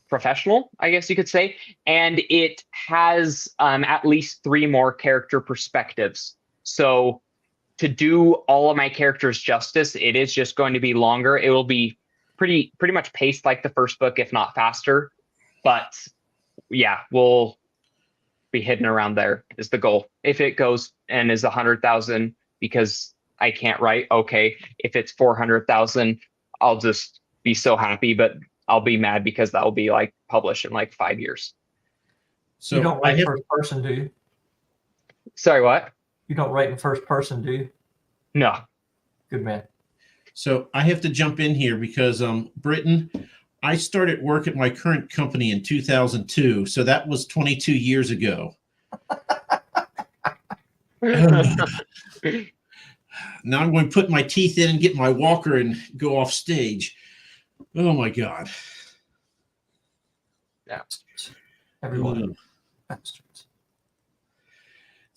professional, I guess you could say. And it has at least 3 more character perspectives. So to do all of my characters justice, it is just going to be longer. It will be pretty much paced like the first book, if not faster. But yeah, we'll be hidden around there is the goal. If it goes and is 100,000 because I can't write, okay. If it's 400,000, I'll just be so happy, but I'll be mad because that will be like published in like 5 years. So you don't write in first person, do you? Sorry, what? You don't write in first person, do you? No. Good man. So I have to jump in here because Britton, I started work at my current company in 2002. So that was 22 years ago. Now I'm going to put my teeth in and get my walker and go off stage. Oh my God. Yeah. Everyone.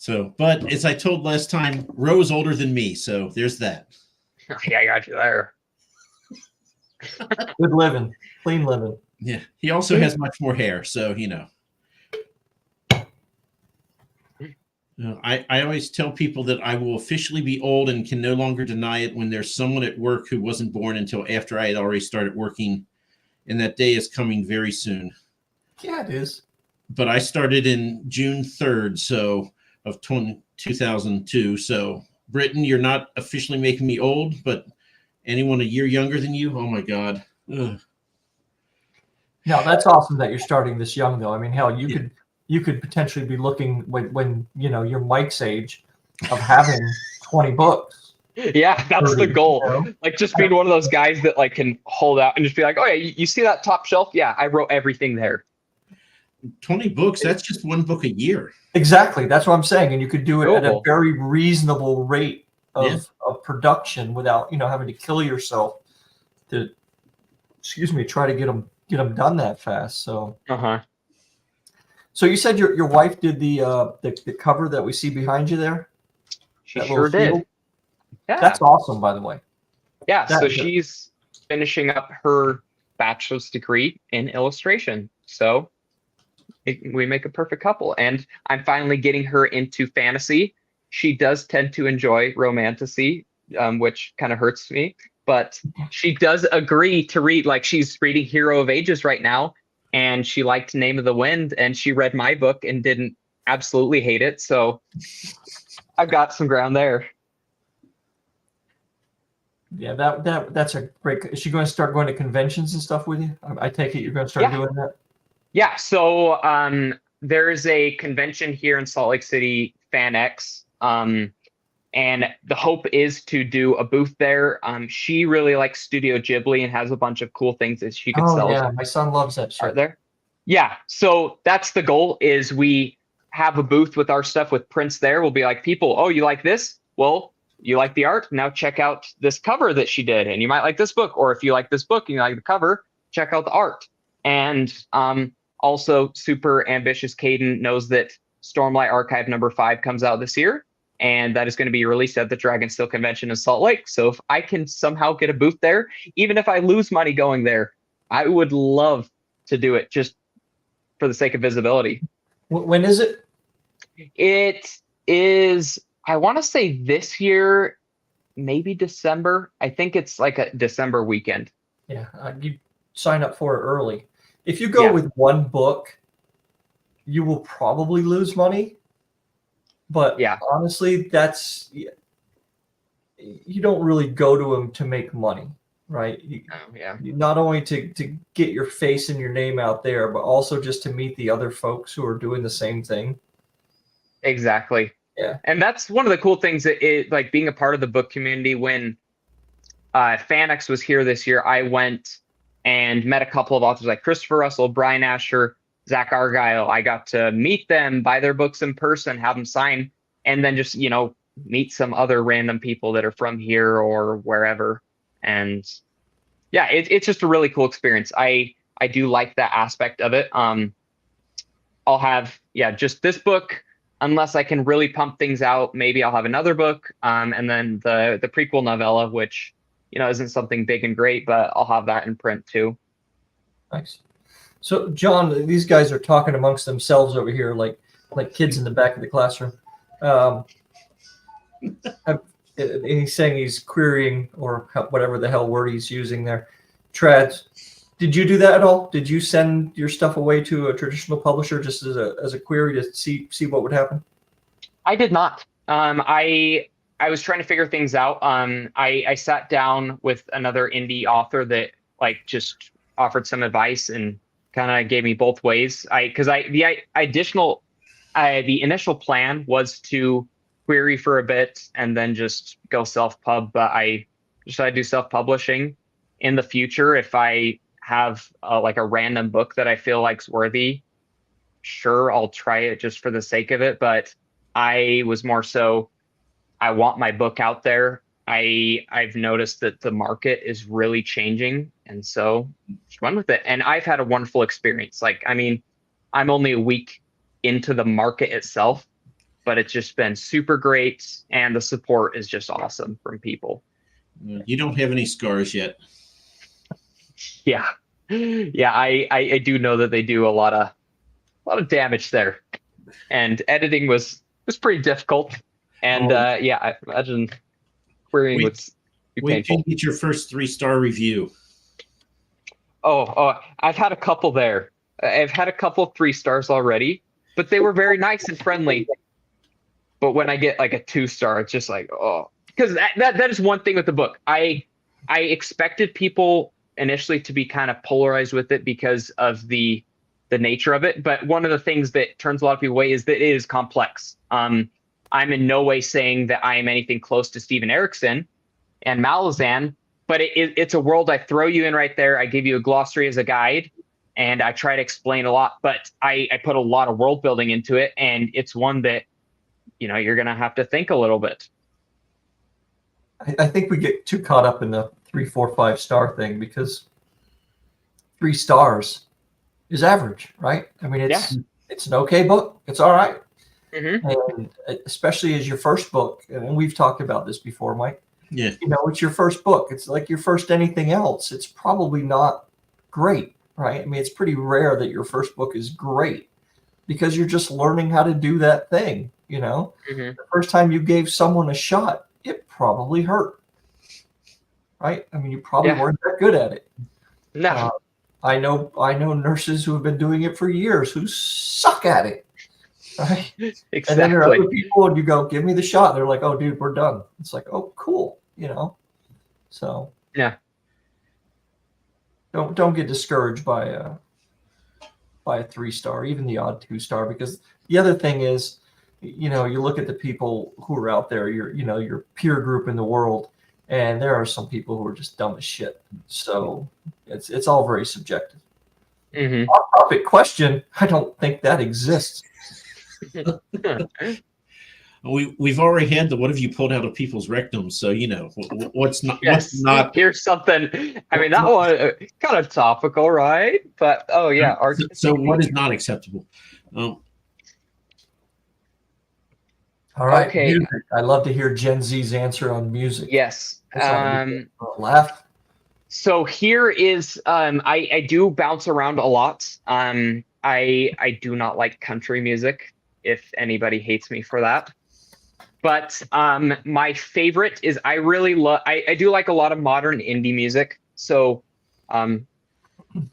So, but as I told last time, Ro's older than me, so there's that. Yeah, I got you there. Good living, clean living. Yeah, he also has much more hair, so you know. I always tell people that I will officially be old and can no longer deny it when there's someone at work who wasn't born until after I had already started working, and that day is coming very soon. Yeah, it is. But I started in June 3rd, so of 2002. So, Britton, you're not officially making me old, but anyone a year younger than you, oh my God. Ugh. No, that's awesome that you're starting this young, though. I mean, hell, you Yeah. you could potentially be looking when you know you're Mike's age of having 20 books. Yeah, that's the 30, goal. you know? Like just being one of those guys that like can hold out and just be like, oh yeah, you see that top shelf? Yeah, I wrote everything there. 20 books, that's just one book a year. Exactly. That's what I'm saying. And you could do it at a Cool. very reasonable rate of, Yeah. of production without, having to kill yourself to, try to get them done that fast. So, Uh-huh. so you said your wife did the cover that we see behind you there? She That sure little did. field? Yeah. That's awesome, by the way. Yeah, That so is- she's finishing up her bachelor's degree in illustration. So we make a perfect couple. And I'm finally getting her into fantasy. She does tend to enjoy romantasy, which kind of hurts me. But she does agree to read, like she's reading Hero of Ages right now. And she liked Name of the Wind. And she read my book and didn't absolutely hate it. So I've got some ground there. Yeah, that's a great. Is she going to start going to conventions and stuff with you? I take it you're going to start doing that. Yeah, so there's a convention here in Salt Lake City, FanX, and the hope is to do a booth there. She really likes Studio Ghibli and has a bunch of cool things that she could sell. Yeah, my son loves that shit. Art there. Yeah, so that's the goal. Is we have a booth with our stuff with prints there. We'll be like, people, oh, you like this? Well, you like the art? Now check out this cover that she did, and you might like this book. Or if you like this book and you like the cover, check out the art. And also, super ambitious Kaden knows that Stormlight Archive #5 comes out this year, and that is going to be released at the Dragonsteel Convention in Salt Lake. So if I can somehow get a booth there, even if I lose money going there, I would love to do it just for the sake of visibility. When is it? It is, I want to say this year, maybe December. I think it's like a December weekend. Yeah, you sign up for it early. If you go with one book, you will probably lose money. But honestly, you don't really go to them to make money, right? Not only to get your face and your name out there, but also just to meet the other folks who are doing the same thing. Exactly. Yeah. And that's one of the cool things that it, like being a part of the book community. When FanX was here this year, I went and met a couple of authors like Christopher Russell, Brian Asher, Zach Argyle. I got to meet them, buy their books in person, have them sign, and then just, meet some other random people that are from here or wherever. And yeah, it's just a really cool experience. I do like that aspect of it. I'll have, just this book, unless I can really pump things out. Maybe I'll have another book, and then the prequel novella, which, isn't something big and great, but I'll have that in print too. Nice. So, John, these guys are talking amongst themselves over here, like kids in the back of the classroom. And he's saying he's querying, or whatever the hell word he's using there. Trads, did you do that at all? Did you send your stuff away to a traditional publisher just as a query to see what would happen? I did not. I was trying to figure things out. I sat down with another indie author that just offered some advice and kind of gave me both ways. The initial plan was to query for a bit and then just go self-pub, but I decided to do self-publishing in the future. If I have a random book that I feel like's worthy, sure, I'll try it just for the sake of it. But I was more so, I want my book out there. I've noticed that the market is really changing, and so just run with it. And I've had a wonderful experience. I'm only a week into the market itself, but it's just been super great, and the support is just awesome from people. You don't have any scars yet. Yeah, yeah, I do know that they do a lot of damage there, and editing was pretty difficult, and yeah, I imagine querying would be Wait till painful. you get your first 3-star review. Oh, I've had a couple there. I've had a couple 3 stars already, but they were very nice and friendly. But when I get like a 2-star, it's just like, oh, because that is one thing with the book. I expected people initially to be kind of polarized with it because of the nature of it. But one of the things that turns a lot of people away is that it is complex. I'm in no way saying that I am anything close to Steven Erikson and Malazan, but it's a world I throw you in right there. I give you a glossary as a guide, and I try to explain a lot, but I put a lot of world building into it, and it's one that, you know, you're going to have to think a little bit. I think we get too caught up in the 3, 4, 5-star thing, because 3 stars is average, right? I mean, it's an okay book. It's all right. Mm-hmm. And especially as your first book, and we've talked about this before, Mike. Yeah. You know, it's your first book. It's like your first anything else. It's probably not great, right? I mean, it's pretty rare that your first book is great, because you're just learning how to do that thing, you know? Mm-hmm. The first time you gave someone a shot, it probably hurt, right? I mean, you probably weren't that good at it. No. I know nurses who have been doing it for years who suck at it, right? Exactly. And then there are other people, and you go, give me the shot. They're like, oh, dude, we're done. It's like, oh, cool, you know? So yeah. Don't get discouraged by a 3-star, even the odd 2-star, because the other thing is, you know, you look at the people who are out there, your peer group in the world, and there are some people who are just dumb as shit. So it's all very subjective. Mm-hmm. Off-topic question, I don't think that exists. We've already had the what have you pulled out of people's rectums, so you know what's not. Yes. What's not. Here's something. I mean, that one kind of topical, right? But oh yeah. So what is not acceptable? All right. Okay. Music. I love to hear Gen Z's answer on music. Yes. Laugh. So here is I do bounce around a lot. I do not like country music, if anybody hates me for that. But my favorite is I do like a lot of modern indie music. So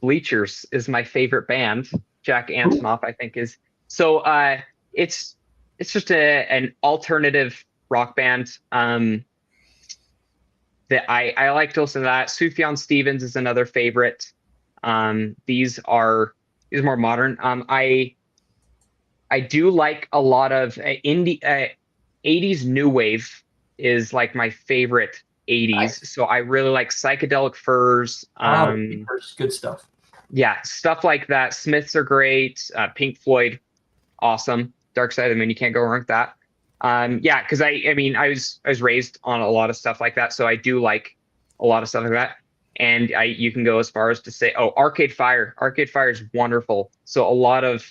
Bleachers is my favorite band. Jack Antonoff, I think, is. So it's just an alternative rock band that I like to listen to that. Sufjan Stevens is another favorite. These are more modern. I do like a lot of indie 80s new wave is like my favorite 80s. Nice. So I really like Psychedelic Furs. Good stuff. Yeah, stuff like that. Smiths are great. Pink Floyd, awesome. Dark Side of the Moon, you can't go wrong with that. Yeah, because I mean I was raised on a lot of stuff like that, so I do like a lot of stuff like that. And you can go as far as to say, oh, Arcade Fire. Arcade Fire is wonderful. So a lot of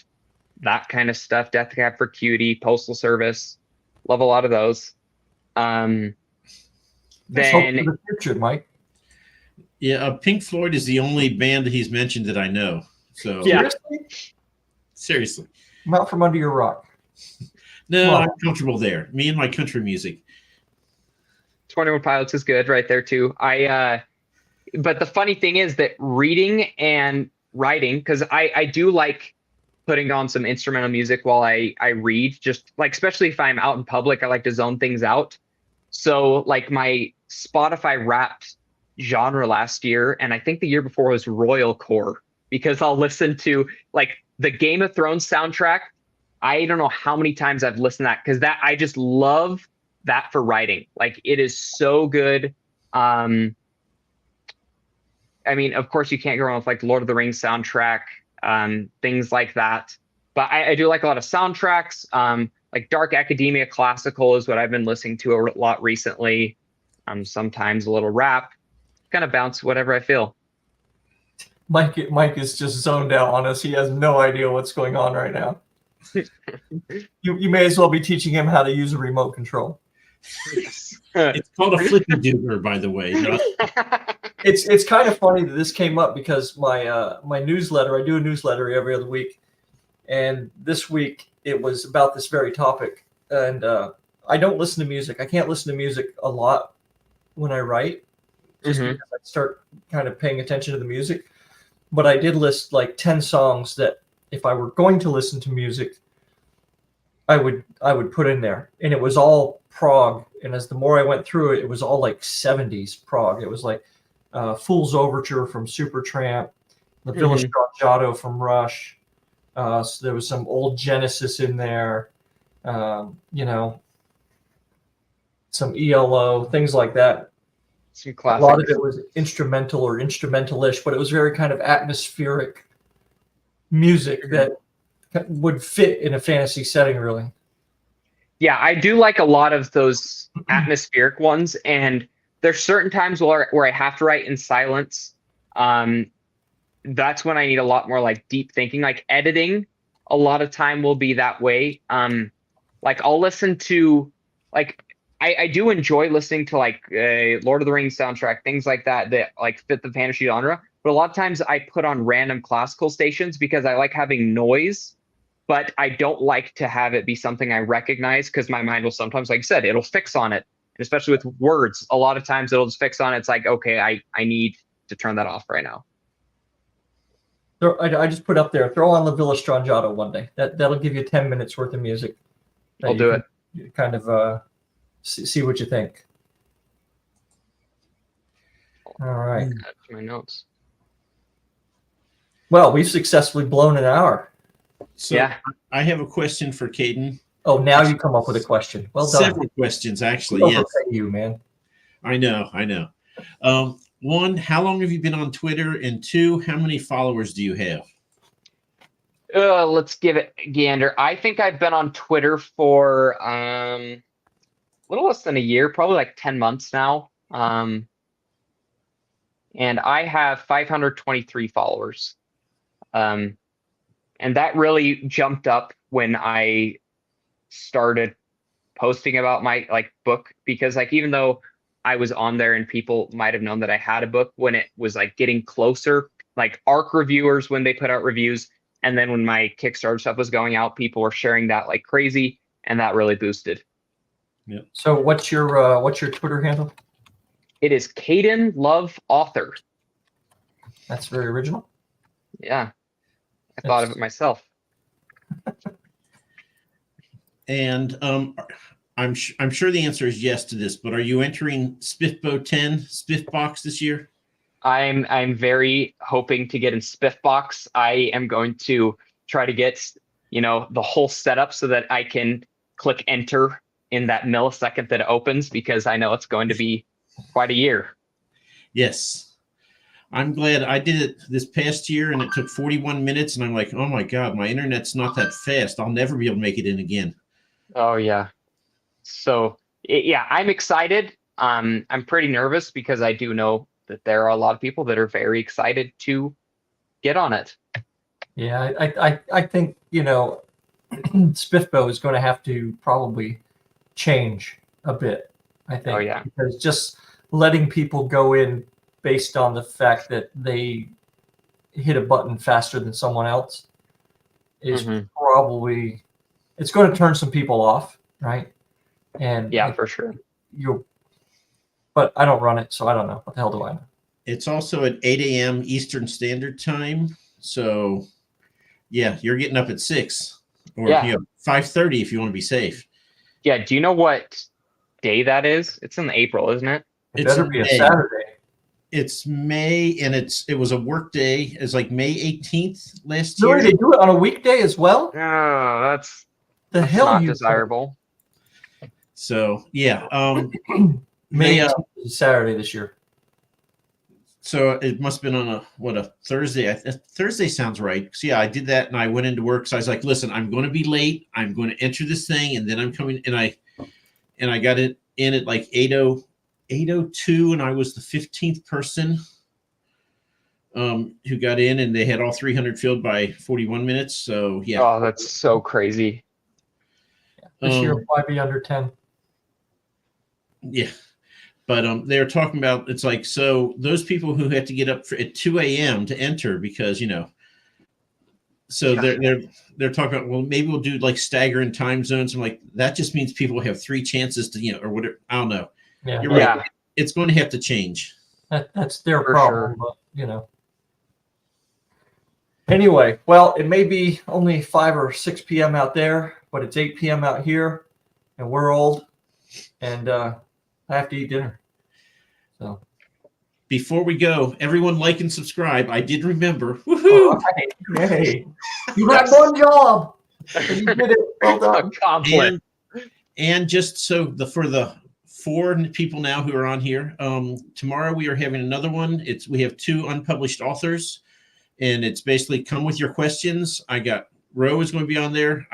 that kind of stuff. Death Cab for Cutie, Postal Service, love a lot of those. Then hope for the future, Mike. Yeah, Pink Floyd is the only band that he's mentioned that I know. So yeah, seriously, I'm out from under your rock. No, I'm comfortable there. Me and my country music. 21 Pilots is good right there too. But the funny thing is that reading and writing, because I do like putting on some instrumental music while I read, just like, especially if I'm out in public, I like to zone things out. So like my Spotify Wrapped genre last year, and I think the year before was Royal Core, because I'll listen to like the Game of Thrones soundtrack. I don't know how many times I've listened to that, because that I just love that for writing. Like it is so good. I mean, of course, you can't go wrong with like Lord of the Rings soundtrack, things like that. But I do like a lot of soundtracks. Like Dark Academia Classical is what I've been listening to a lot recently. Sometimes a little rap, kind of bounce whatever I feel. Mike is just zoned out on us. He has no idea what's going on right now. You may as well be teaching him how to use a remote control. It's called a flippy doober, by the way. It's kind of funny that this came up because my newsletter, I do a newsletter every other week, and this week it was about this very topic. And I don't listen to music. I can't listen to music a lot when I write, just because I start kind of paying attention to the music. But I did list like 10 songs that if I were going to listen to music, I would put in there. And it was all prog. And as the more I went through it, it was all like 70s prog. It was like Fool's Overture from Supertramp, the Villa Stracciato from Rush. So there was some old Genesis in there, you know, some ELO, things like that. Some classics. A lot of it was instrumental or instrumental-ish, but it was very kind of atmospheric music that would fit in a fantasy setting, really. Yeah, I do like a lot of those atmospheric ones, and there's certain times where I have to write in silence. That's when I need a lot more like deep thinking. Like editing, a lot of time will be that way. Like I'll listen to like I do enjoy listening to like Lord of the Rings soundtrack, things like that like fit the fantasy genre. But a lot of times I put on random classical stations because I like having noise, but I don't like to have it be something I recognize because my mind will sometimes, like I said, it'll fix on it. And especially with words, a lot of times it'll just fix on it. It's like, okay, I need to turn that off right now. I just put up there, throw on the Villa Stracciato one day. That'll give you 10 minutes worth of music. I'll do it. Kind of see what you think. All right. Add to my notes. Well, we've successfully blown an hour. So Yeah. I have a question for Kaden. Oh, now you come up with a question. Well done. Several questions, actually. Don't Yes. forget you, man. I know. One, how long have you been on Twitter? And two, how many followers do you have? Let's give it a gander. I think I've been on Twitter for a little less than a year, probably like 10 months now. And I have 523 followers. And that really jumped up when I started posting about my like book, because like even though I was on there and people might have known that I had a book, when it was like getting closer, like ARC reviewers, when they put out reviews, and then when my Kickstarter stuff was going out, people were sharing that like crazy, and that really boosted. Yeah. So what's your Twitter handle? It is Kaden Love Author. That's very original. Yeah, I thought of it myself. And I'm sure the answer is yes to this, but are you entering Spiffbo 10 Spiff Box this year? I'm very hoping to get in Spiff Box. I am going to try to get, the whole setup so that I can click enter in that millisecond that it opens, because I know it's going to be quite a year. Yes. I'm glad I did it this past year, and it took 41 minutes, and I'm like, oh my God, my internet's not that fast. I'll never be able to make it in again. Oh yeah. So yeah, I'm excited. I'm pretty nervous because I do know that there are a lot of people that are very excited to get on it. Yeah, I think, Spiffbo is going to have to probably change a bit, I think. Oh yeah. Because just letting people go in based on the fact that they hit a button faster than someone else is probably, it's going to turn some people off, right? And yeah, for sure. But I don't run it, so I don't know. What the hell do I know? It's also at 8 a.m. Eastern Standard Time. So, yeah, you're getting up at 6 or 5:30 if you want to be safe. Yeah. Do you know what day that is? It's in April, isn't it? It better be a Saturday. It's May, and it was a work day. It's like May 18th last year. Really, they do it on a weekday as well? Oh, that's hell not desirable. So yeah, May 18th is Saturday this year. So it must have been on a Thursday. Thursday sounds right. So yeah, I did that, and I went into work. So I was like, listen, I'm going to be late. I'm going to enter this thing, and then I'm coming. And I got it in at like 8:02, and I was the 15th person who got in, and they had all 300 filled by 41 minutes. So yeah. Oh, that's so crazy. This year will probably be under 10. Yeah. But they're talking about, it's like, so those people who had to get up at 2 a.m. to enter because, so they're talking about, well, maybe we'll do like staggering time zones. I'm like, that just means people have 3 chances to, or whatever. I don't know. Yeah. You're right. It's going to have to change. That's their For problem, sure. but Anyway, well, it may be only 5 or 6 p.m. out there, but it's 8 p.m. out here, and we're old, and I have to eat dinner. So Before we go, everyone like and subscribe. I did remember. Woohoo! Hey, you had one job, and you did it. Well done. Accomplished. And just so for the 4 people now who are on here, tomorrow we are having another one. We have 2 unpublished authors, and it's basically come with your questions. I got Ro is going to be on there.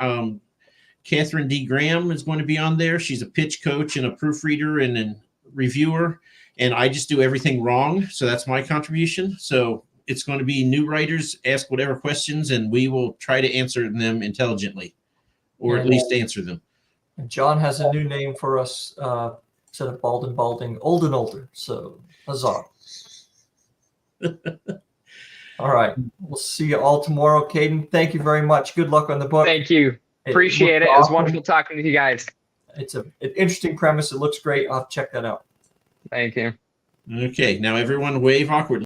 Catherine D. Graham is going to be on there. She's a pitch coach and a proofreader and a reviewer, and I just do everything wrong. So that's my contribution. So it's going to be new writers ask whatever questions, and we will try to answer them intelligently, or at least answer them. And John has a new name for us, instead of Bald&Balding, Old and Older. So huzzah. All right. We'll see you all tomorrow. Caden, thank you very much. Good luck on the book. Thank you. Appreciate it. It was wonderful talking to you guys. It's an interesting premise. It looks great. I'll have to check that out. Thank you. Okay, now everyone wave awkwardly.